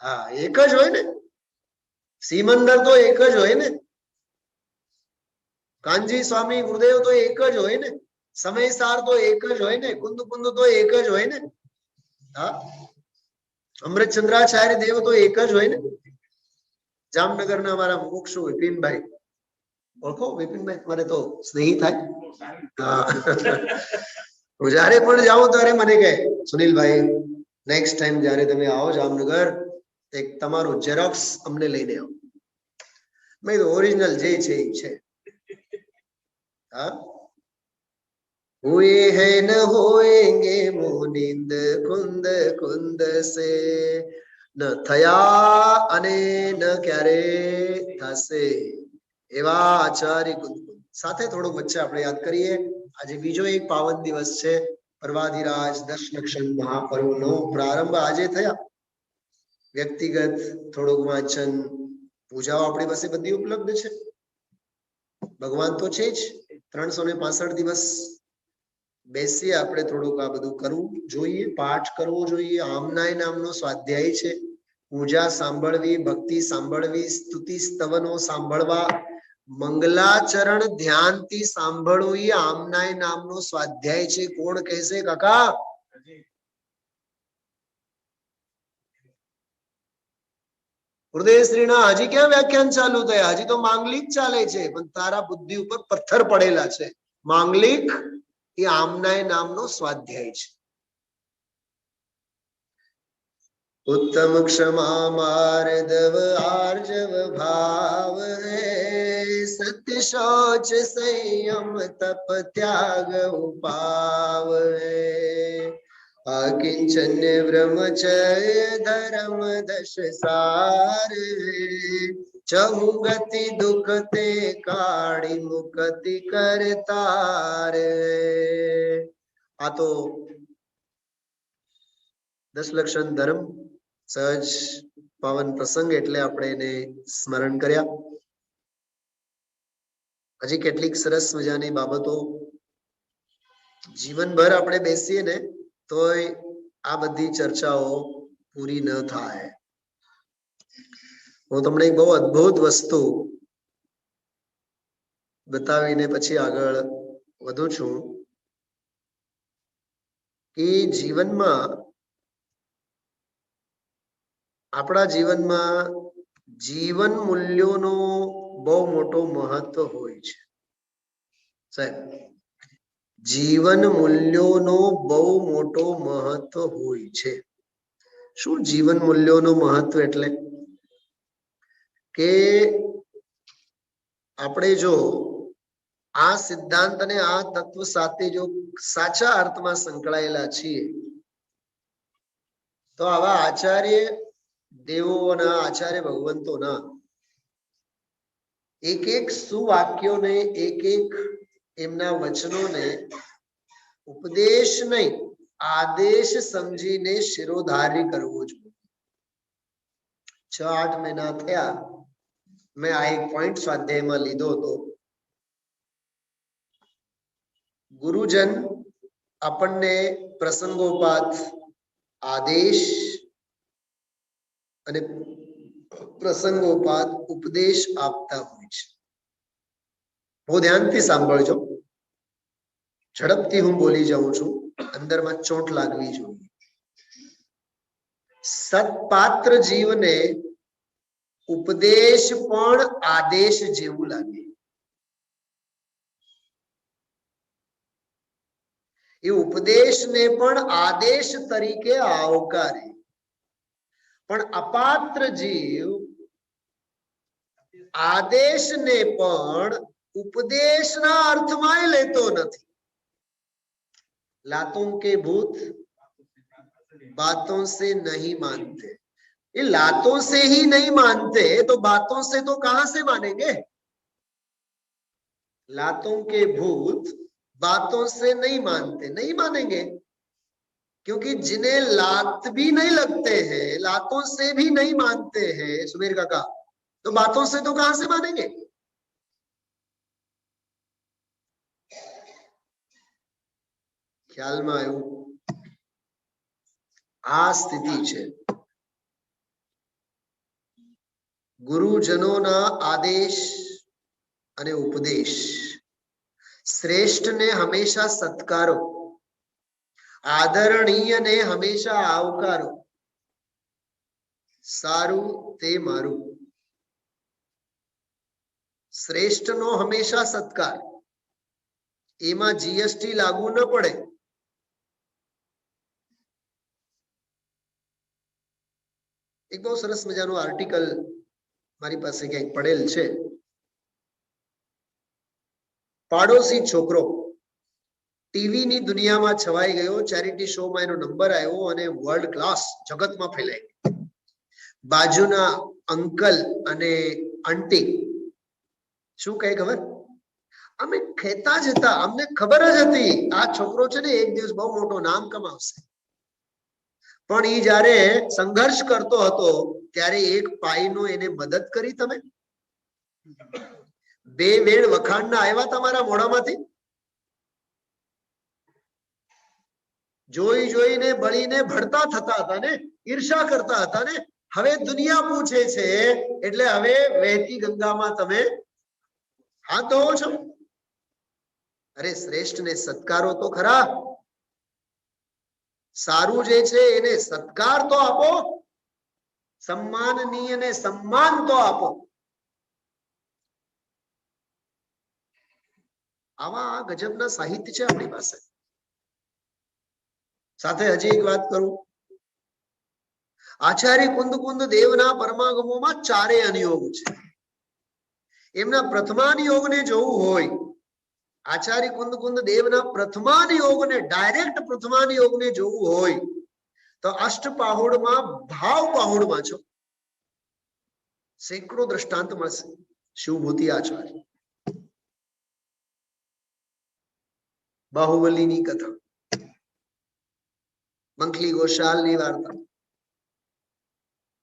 હા, એક જ હોય ને. સિમંદર તો એક જ હોય ને, કાનજી સ્વામી ગુરુદેવ તો એક જ હોય ને, સમયસાર તો એક જ હોય ને, કુંદ કુંદ તો એક જ હોય ને, હા, અમૃતચંદ્રાચાર્ય દેવ તો એક જ હોય ને. જામનગરના અમારા મુક્ષુ વિપિનભાઈ, ઓળખો વિપિનભાઈ? મારે તો સ્નેહી થાય. હું જયારે પણ જાઉં ત્યારે મને કહે, સુનિલભાઈ નેક્સ્ટ ટાઈમ જયારે તમે આવો જામનગર, એક તમારું ઝેરોક્સ અમને લઈને આવો. મેં તો ઓરિજિનલ જે છે એ છે. हाँ, हुए हैं न होएंगे मोनिंद कुंद कुंद से, ન થયા અને ન ક્યારે થશે એવા આચાર્ય કુંદ કુંદ. સાથે થોડું વચ્ચે આપણે યાદ કરીએ, આજે બીજો એક પાવન દિવસ છે, પર્વાધિરાજ દશલક્ષણ મહાપર્વનો પ્રારંભ આજે થયા. વ્યક્તિગત થોડુંક વાંચન, પૂજાઓ આપણી પાસે બધી ઉપલબ્ધ છે. ભગવાન તો છે જ. 365 દિવસ બેસીએ આપણે થોડુંક આ બધું કરવું જોઈએ, પાઠ કરવો જોઈએ. આમનાય નામનો સ્વાધ્યાય છે, પૂજા સાંભળવી, ભક્તિ સાંભળવી, સ્તુતિ સ્તવનો સાંભળવા, મંગલાચરણ ધ્યાનથી સાંભળવું, એ આમનાય નામનો સ્વાધ્યાય છે. કોણ કહેશે કાકા? હૃદયશ્રીના હજી ક્યાં વ્યાખ્યાન ચાલુ થયા? હજી તો માંગલિક ચાલે છે, પણ તારા બુદ્ધિ ઉપર પથ્થર પડેલા છે. માંગલિક એ આમનાય નામનો સ્વાધ્યાય છે. उत्तम क्षमा मार्दव आर्जव भाव है, सत्य शौच संयम तप त्याग उपाव है, अकिंचन्य ब्रह्मचर्य धर्म दश सार है, चहु गति दुख ते काढ़ी मुक्ति करतार है. आ तो દશલક્ષણ ધર્મ સહજ પાવન પ્રસંગ એટલે આપણે એને સ્મરણ કર્યા. હજી કેટલીક સરસ મજાની બાબતો જીવનભર આપણે બેસીએ ને તોય આ બધી ચર્ચાઓ પૂરી ન થાય. હું તમને એક બહુ અદ્ભુત વસ્તુ બતાવીને પછી આગળ વધું છું કે જીવનમાં, આપણા જીવનમાં જીવન મૂલ્યોનો બહુ મોટો મહત્વ હોય છે. સાહેબ, જીવન મૂલ્યોનો બહુ મોટો મહત્વ હોય છે. શું જીવન મૂલ્યોનો મહત્વ એટલે? કે આપણે જો આ સિદ્ધાંત અને આ તત્વ સાથે જો સાચા અર્થમાં સંકળાયેલા છીએ તો આવા આચાર્ય દેવોના, આચાર્ય ભગવંતોના એક એક સુવાક્યોને, એક એક એમના વચનોને ઉપદેશ નહીં આદેશ સમજીને શિરોધાર્ય કરવો જોઈએ. 6-8 મહિના થયા મેં આ એક પોઈન્ટ સ્વાધ્યાયમાં લીધો હતો. ગુરુજન આપણને પ્રસંગોપાત આદેશ અને પ્રસંગોપાત ઉપદેશ આપતા હોય છે. બહુ ધ્યાનથી સાંભળજો, ઝડપથી હું બોલી જાઉં છું, અંદરમાં ચોટ લાગવી જોઈએ. સત્પાત્ર જીવને ઉપદેશ પણ આદેશ જેવું લાગે. એ ઉપદેશને પણ આદેશ તરીકે આવકારે. પણ અપાત્ર જીવ આદેશને પણ ઉપદેશના અર્થમાં લેતો નથી. लातों के भूत बातों से नहीं मानते. ये लातों से ही नहीं मानते तो बातों से तो कहां से मानेंगे? लातों के भूत बातों से नहीं मानते, नहीं मानेंगे, क्योंकि जिन्हें लात भी नहीं लगते हैं, लातों से भी नहीं मानते हैं सुमेर काका, तो बातों से तो कहां से मानेंगे? ખ્યાલમાં આવ્યું? આ સ્થિતિ છે. ગુરુજનોના આદેશ અને ઉપદેશ, શ્રેષ્ઠને હંમેશા સત્કારો, આદરણીયને હંમેશા આવકારો, સારું તે મારું. શ્રેષ્ઠનો હંમેશા સત્કાર, એમાં જીએસટી લાગુ ન પડે. એક બહુ સરસ મજાનું આર્ટિકલ મારી પાસે ક્યાંક પડેલ છે. પાડોશી છોકરો ટીવી ની દુનિયામાં છવાઈ ગયો. ચેરિટી શોમાં એનો નંબર આવ્યો અને વર્લ્ડ ક્લાસ જગતમાં ફેલાઈ ગયો. બાજુના અંકલ અને આંટી શું કહે ખબર? અમે કહેતા જ હતા, અમને ખબર જ હતી આ છોકરો છે ને એક દિવસ બહુ મોટો નામ કમાવશે. પણ એ જ્યારે સંઘર્ષ કરતો હતો ત્યારે એક પાઈનો એને મદદ કરી. તમે બે વેણ વખાણના આવ્યા તમારા મોઢામાંથી? જોઈ જોઈને બળીને ભળતા થતા હતા ને, ઈર્ષા કરતા હતા ને. હવે દુનિયા પૂછે છે એટલે હવે વહેતી ગંગામાં તમે હાથ ધોવો છો. અરે શ્રેષ્ઠને સત્કારો તો ખરા. સારું જે છે એને સત્કાર તો આપો, સન્માનનીયને સન્માન તો આપો. આવા ગજબના સાહિત્ય છે આપણી પાસે. સાથે હજી એક વાત કરું. આચાર્ય કુંદ કુંદ દેવના પરમાગમોમાં ચારે અનિયોગ છે. એમના પ્રથમાનિયોગને જોવું હોય, આચાર્ય કુંદ કુંદ દેવના પ્રથમાનિયોગને, ડાયરેક્ટ પ્રથમાનિયોગને જોવું હોય તો અષ્ટપાહોડમાં ભાવ પાહોડમાં છો સેંકડો દ્રષ્ટાંત મળશે. શિવભૂતિ આચાર્ય, બાહુબલીની કથા, મંખલી ગોશાલની વાર્તા,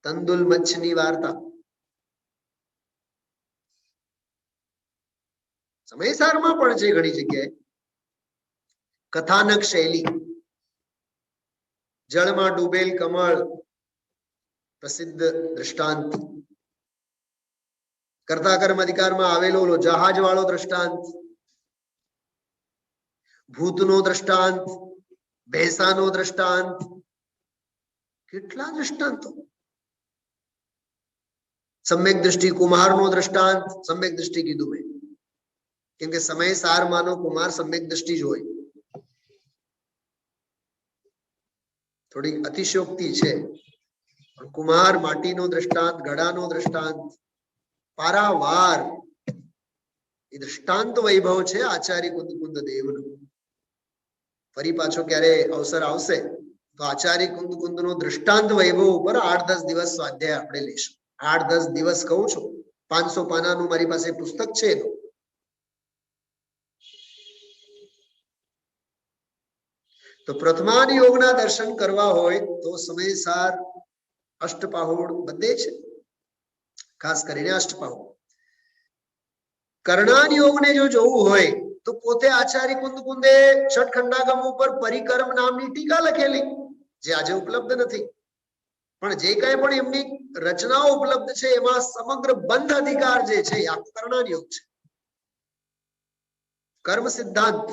તંદુલ મચ્છની વાર્તા, સમયસારમાં પણ છે ઘણી જગ્યાએ. કથાનક શૈલી, જળમાં ડૂબેલ કમળ પ્રસિદ્ધ દ્રષ્ટાંત, કરતા કર્મ અધિકારમાં આવેલો જહાજ વાળો દ્રષ્ટાંત, ભૂતનો દ્રષ્ટાંત, ભેંસાનો દ્રષ્ટાંત, કેટલા દ્રષ્ટાંતો. સમ્યક દ્રષ્ટિ કુમારનો દ્રષ્ટાંત, સમ્યક દ્રષ્ટિ કીધું મેં કેમ કે સમય સાર માનો કુમાર સમ્યક દ્રષ્ટિ જ હોય. થોડી અતિશયોક્તિ છે. કુમાર માટીનો દ્રષ્ટાંત, ઘડાનો દ્રષ્ટાંત, પારાવાર એ દ્રષ્ટાંત વૈભવ છે આચાર્ય કુંદ કુંદ દેવનું. ફરી પાછો ક્યારે અવસર આવશે તો આચાર્ય કુંદ કુંદ નો દ્રષ્ટાંત વૈભવ ઉપર 8-10 દિવસ સ્વાધ્યાય આપણે લઈશું. 8-10 દિવસ કહું છું, 500 પાનાનું મારી પાસે પુસ્તક છે એનું. તો પ્રથમાન યોગના દર્શન કરવા હોય તો સમયસાર અષ્ટપાહોડ બધે છે, ખાસ કરીને અષ્ટપાહોડ. કર્ણાન યોગને જો જોવું હોય તો પોતે આચાર્ય કુંદ કુંદે ષટખંડાગમ ઉપર પરિકર્મ નામની ટીકા લખેલી, જે આજે ઉપલબ્ધ નથી. પણ જે કઈ પણ એમની રચનાઓ ઉપલબ્ધ છે એમાં સમગ્ર બંધ અધિકાર જે છે આ કર્ણાન યોગ છે. કર્મ સિદ્ધાંત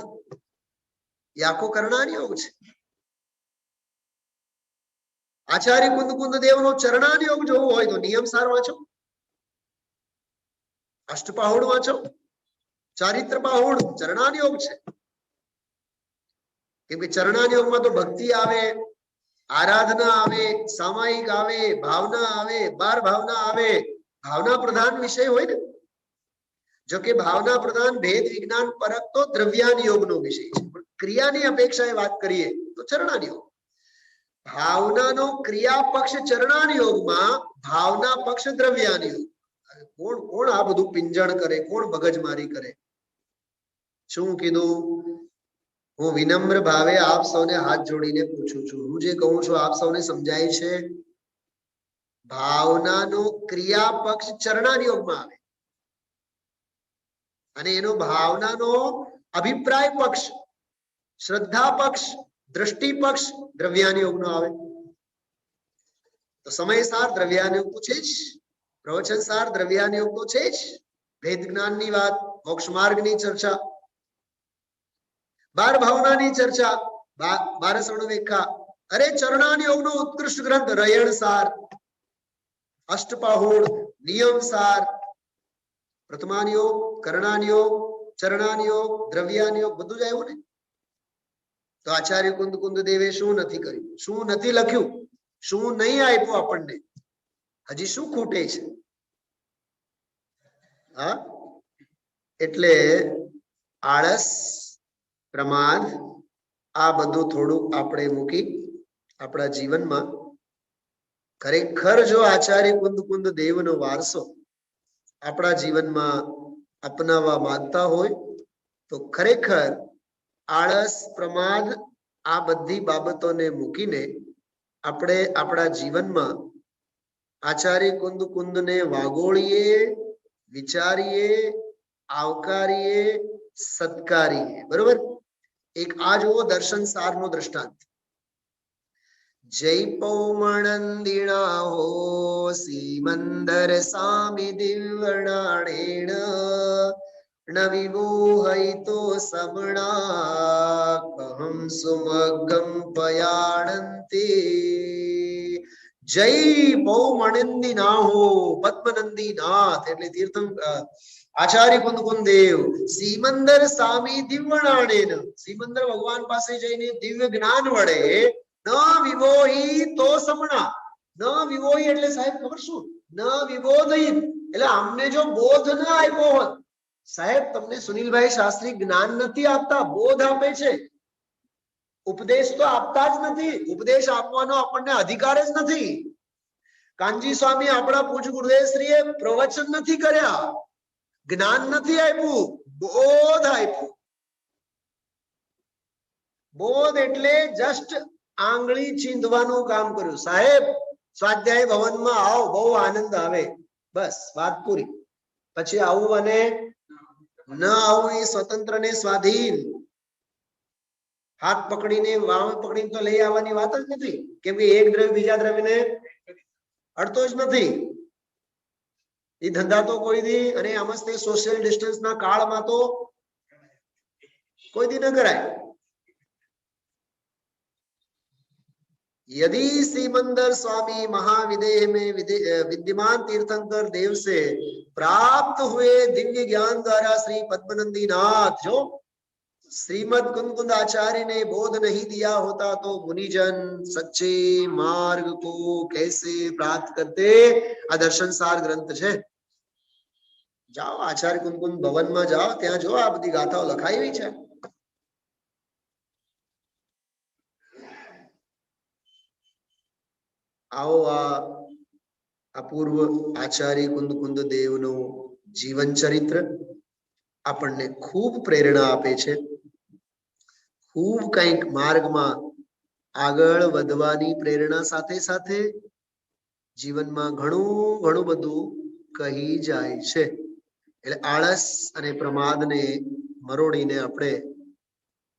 એ આખો કર્ણાન યોગ છે. આચાર્ય કુંદ કુંદ દેવનો ચરણાન યોગ જોવો હોય તો નિયમ સાર વાંચો, અષ્ટપાહોડ વાંચો, ચારિત્ર પાહોડ ચરણાન યોગ છે. કેમ કે ચરણાન યોગમાં તો ભક્તિ આવે, આરાધના આવે, સામાયિક આવે, ભાવના આવે, બાર ભાવના આવે. ભાવના પ્રધાન વિષય હોય ને. જો કે ભાવના પ્રધાન ભેદ વિજ્ઞાન પરક તો દ્રવ્યાન યોગનો વિષય છે, પણ ક્રિયાની અપેક્ષાએ વાત કરીએ તો ચરણાન યોગ. ભાવનાનો ક્રિયા પક્ષ ચરણાન યોગમાં, ભાવના પક્ષ દ્રવ્યાન યોગ. કોણ કોણ આ બધું પિંજણ કરે, કોણ મગજમારી કરે? શું કીધું? હું વિનમ્ર ભાવે આપ સૌને હાથ જોડીને પૂછું છું. હું જે કહું છું આપ સૌને સમજાય છે? ભાવનાનો ક્રિયા પક્ષ ચરણાન યોગમાં આવે અને એનો ભાવનાનો અભિપ્રાય પક્ષ, શ્રદ્ધા પક્ષ, દ્રષ્ટિ પક્ષ દ્રવ્યાન યોગનો આવે. તો સમયસાર દ્રવ્યાન યોગ પૂછે જ, પ્રવચન સાર દ્રવ્યાન યોગ તો છે જ, ભેદ જ્ઞાનની વાત, મોક્ષ માર્ગની ચર્ચા, 12 ભાવનાની ચર્ચા, 12 સર્ણવેખા, અરે ચરણાન યોગનો ઉત્કૃષ્ટ ગ્રંથ રયણ સાર, અષ્ટપાહુડ, નિયમ સાર, પ્રથમાન યોગ, કરણાન યોગ, ચરણાન યોગ, દ્રવ્યાન યોગ બધું જ આવ્યું ને. તો આચાર્ય કુંદ કુંદ દેવે શું નથી કર્યું, શું નથી લખ્યું, શું નહીં આપ્યું આપણને, હજી શું ખૂટે છે? હા, એટલે આળસ, પ્રમાદ આ બધું થોડું આપણે મૂકી આપણા જીવનમાં ખરેખર જો આચાર્ય કુંદ કુંદ દેવનો વારસો આપણા જીવનમાં અપનાવવા માંગતા હોય તો ખરેખર આળસ, પ્રમાદ આ બધી બાબતોને મૂકીને આપણે આપણા જીવનમાં આચાર્ય કુંદ કુંદને વાગોળીએ, વિચારીએ, આવકારીએ, સત્કારીએ. બરોબર? એક આ જુઓ દર્શન સારનો દ્રષ્ટાંત. જય પૌમણંદિણા હો સિમંદર સામી દિવ્યણાણેણ ન વિમોહયિતો સમણા કહમ સુમગમ પયાણંતે. જય પૌમણંદિના હો, પદ્મનંદીનાથ એટલે તીર્થ આચાર્ય કુંદ કુંદ દેવ સિમંદર સામી દિવ્યણાણેન, સિમંદર ભગવાન પાસે જઈને દિવ્ય જ્ઞાન વડે ન વિમોહી તો સમણા, ન વિમોહી એટલે સાહેબ ખબર શું? ન વિબોધિત એટલે અમને જો બોધ ન આપ્યો હોત. સાહેબ તમને સુનિલભાઈ શાસ્ત્રી જ્ઞાન નથી આપતા, બોધ આપે છે, ઉપદેશ તો આપતા જ નથી, ઉપદેશ આપવાનો આપણને અધિકાર જ નથી. કાનજી સ્વામી આપણા પૂજ્ય ગુરુદેવશ્રીએ પ્રવચન નથી કર્યા, જ્ઞાન નથી આપ્યું, બોધ આપ્યું. બોધ એટલે જસ્ટ આંગળી ચીંધવાનું કામ કર્યું. સાહેબ સ્વાધ્યાય ભવનમાં આવો, બહુ આનંદ આવે, બસ વાત પૂરી. પછી આવું અને ન આવું એ સ્વતંત્ર ને સ્વાધીન, હાથ પકડીને વાવ પકડીને તો લઈ આવવાની વાત જ નથી, કેમ કે એક દ્રવ્ય બીજા દ્રવ્યને અડતો જ નથી. એ ધંધા તો કોઈ દી, અને આમાં સોશિયલ ડિસ્ટન્સ ના કાળમાં તો કોઈ દી ન કરાય. यदि सिमंदर स्वामी महाविदेह में विद्यमान तीर्थंकर देव से प्राप्त हुए दिव्य ज्ञान द्वारा श्री पद्मनंदी नाथ जो श्रीमद कुंद कुंद आचार्य ने बोध नहीं दिया होता तो मुनिजन सच्चे मार्ग को कैसे प्राप्त करते? आ दर्शन सार ग्रंथ है. जाओ आचार्य कुंद कुंद भवन में जाओ, ત્યાં જો આ બધી ગાથાઓ લખાઈ છે. आओ आ अपूर्व आचार्य कुंद कुंद देवनो जीवन चरित्र આપણને ખૂબ પ્રેરણા આપે છે, ખૂબ કંઈક માર્ગમાં આગળ વધવાની પ્રેરણા સાથે સાથે જીવનમાં ઘણું ઘણું બધું કહી જાય છે. એટલે આળસ અને પ્રમાદને મરોડીને આપણે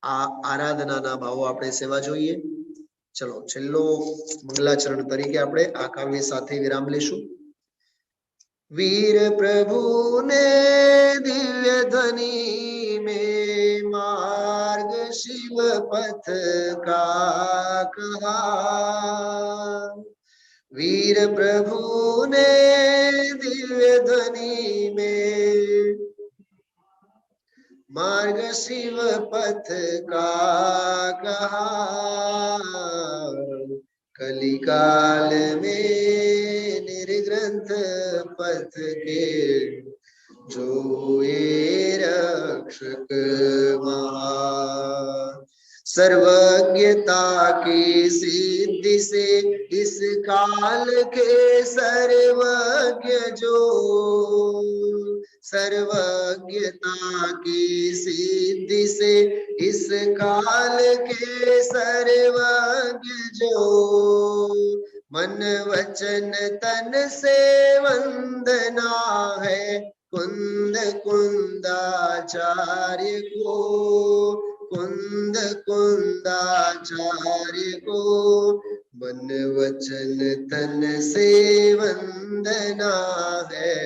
આ આરાધનાના ભાવો આપણે સેવા જોઈએ. ચલો છેલ્લો મંગલાચરણ તરીકે આપણે આ કાવ્ય સાથે વિરામ લેશું. वीर प्रभु ने दिव्य ध्वनि में मार्ग शिव पथ का कहा, वीर प्रभु ने दिव्य ध्वनि में मार्ग शिव पथ का कहा, कलिकाल में निर्ग्रंथ पथ के जो ये रक्षक महा, सर्वज्ञता की सिद्धि से इस काल के सर्वज्ञ जो, सर्वज्ञता की सिद्धि से इस काल के सर्वज्ञ जो, मन वचन तन से वंदना है कुंद कुंदाचार्य को, कुंद कुंदाचार्य को, मन वचन तन से वंदना है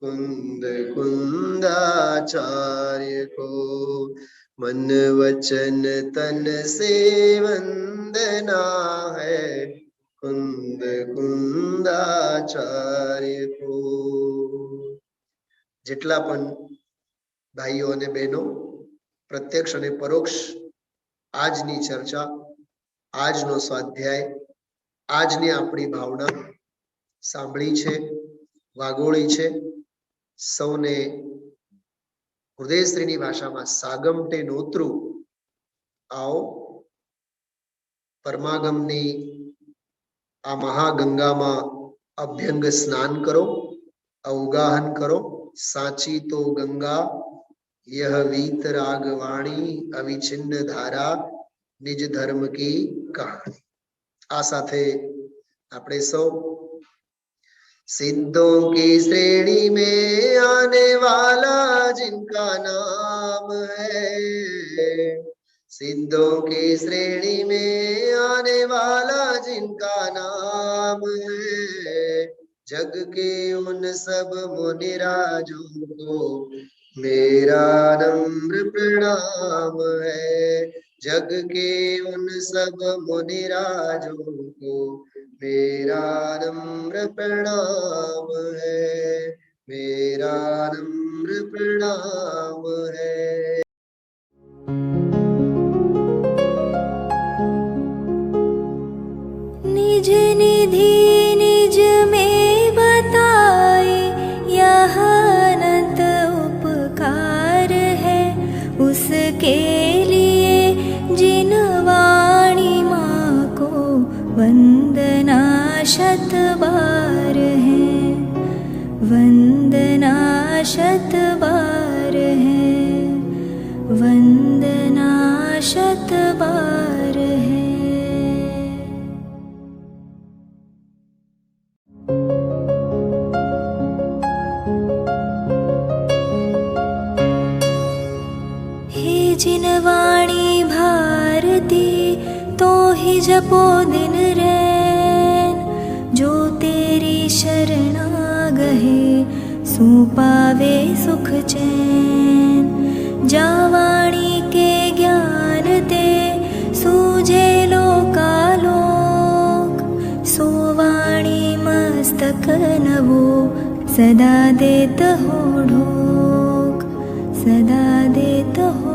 कुंद कुंदाचार्य को। मन वचन तन से वंदना है कुंद कुंदाचार्य को। જેટલા પણ ભાઈઓ અને બહેનો પ્રત્યક્ષ અને પરોક્ષ આજની ચર્ચા, આજનો સ્વાધ્યાય, આજની આપણી ભાવના સાંભળી છે, વાગોળી છે, સૌને હૃદયશ્રીની ભાષામાં સાગમટે નોતરું. આવો પરમાગમની આ મહાગંગામાં અભ્યંગ સ્નાન કરો, અવગાહન કરો. સાચી તો ગંગા यह वीत रागवाणी अविचिन्न धारा निज धर्म की कहानी. आ साथे આપણે સૌ सिद्धों की श्रेणी में आने वाला जिनका नाम है, सिद्धों की श्रेणी में आने वाला जिनका नाम है, जग के उन सब मुनिराजों को मेरा नम्र प्रणाम है. जग के उन सब मुनिराजों को मेरा नम्र प्रणाम है, मेरा नम्र प्रणाम है. निज निधि निज में बताए यह अनंत उपकार है, उसके लिए जिन वाणी माँ को वंदना शत बार है, वंदना शत बार है, वंदना शत बार है. जिन वाणी भारती तो ही जपो दिन रैन, जो तेरी शरणा गहे सो पावे सुख चैन. जा वाणी के ज्ञान ते सूझे लोकालोक, सो वाणी मस्तक नवो सदा देत हो ढोक, सदा देत हो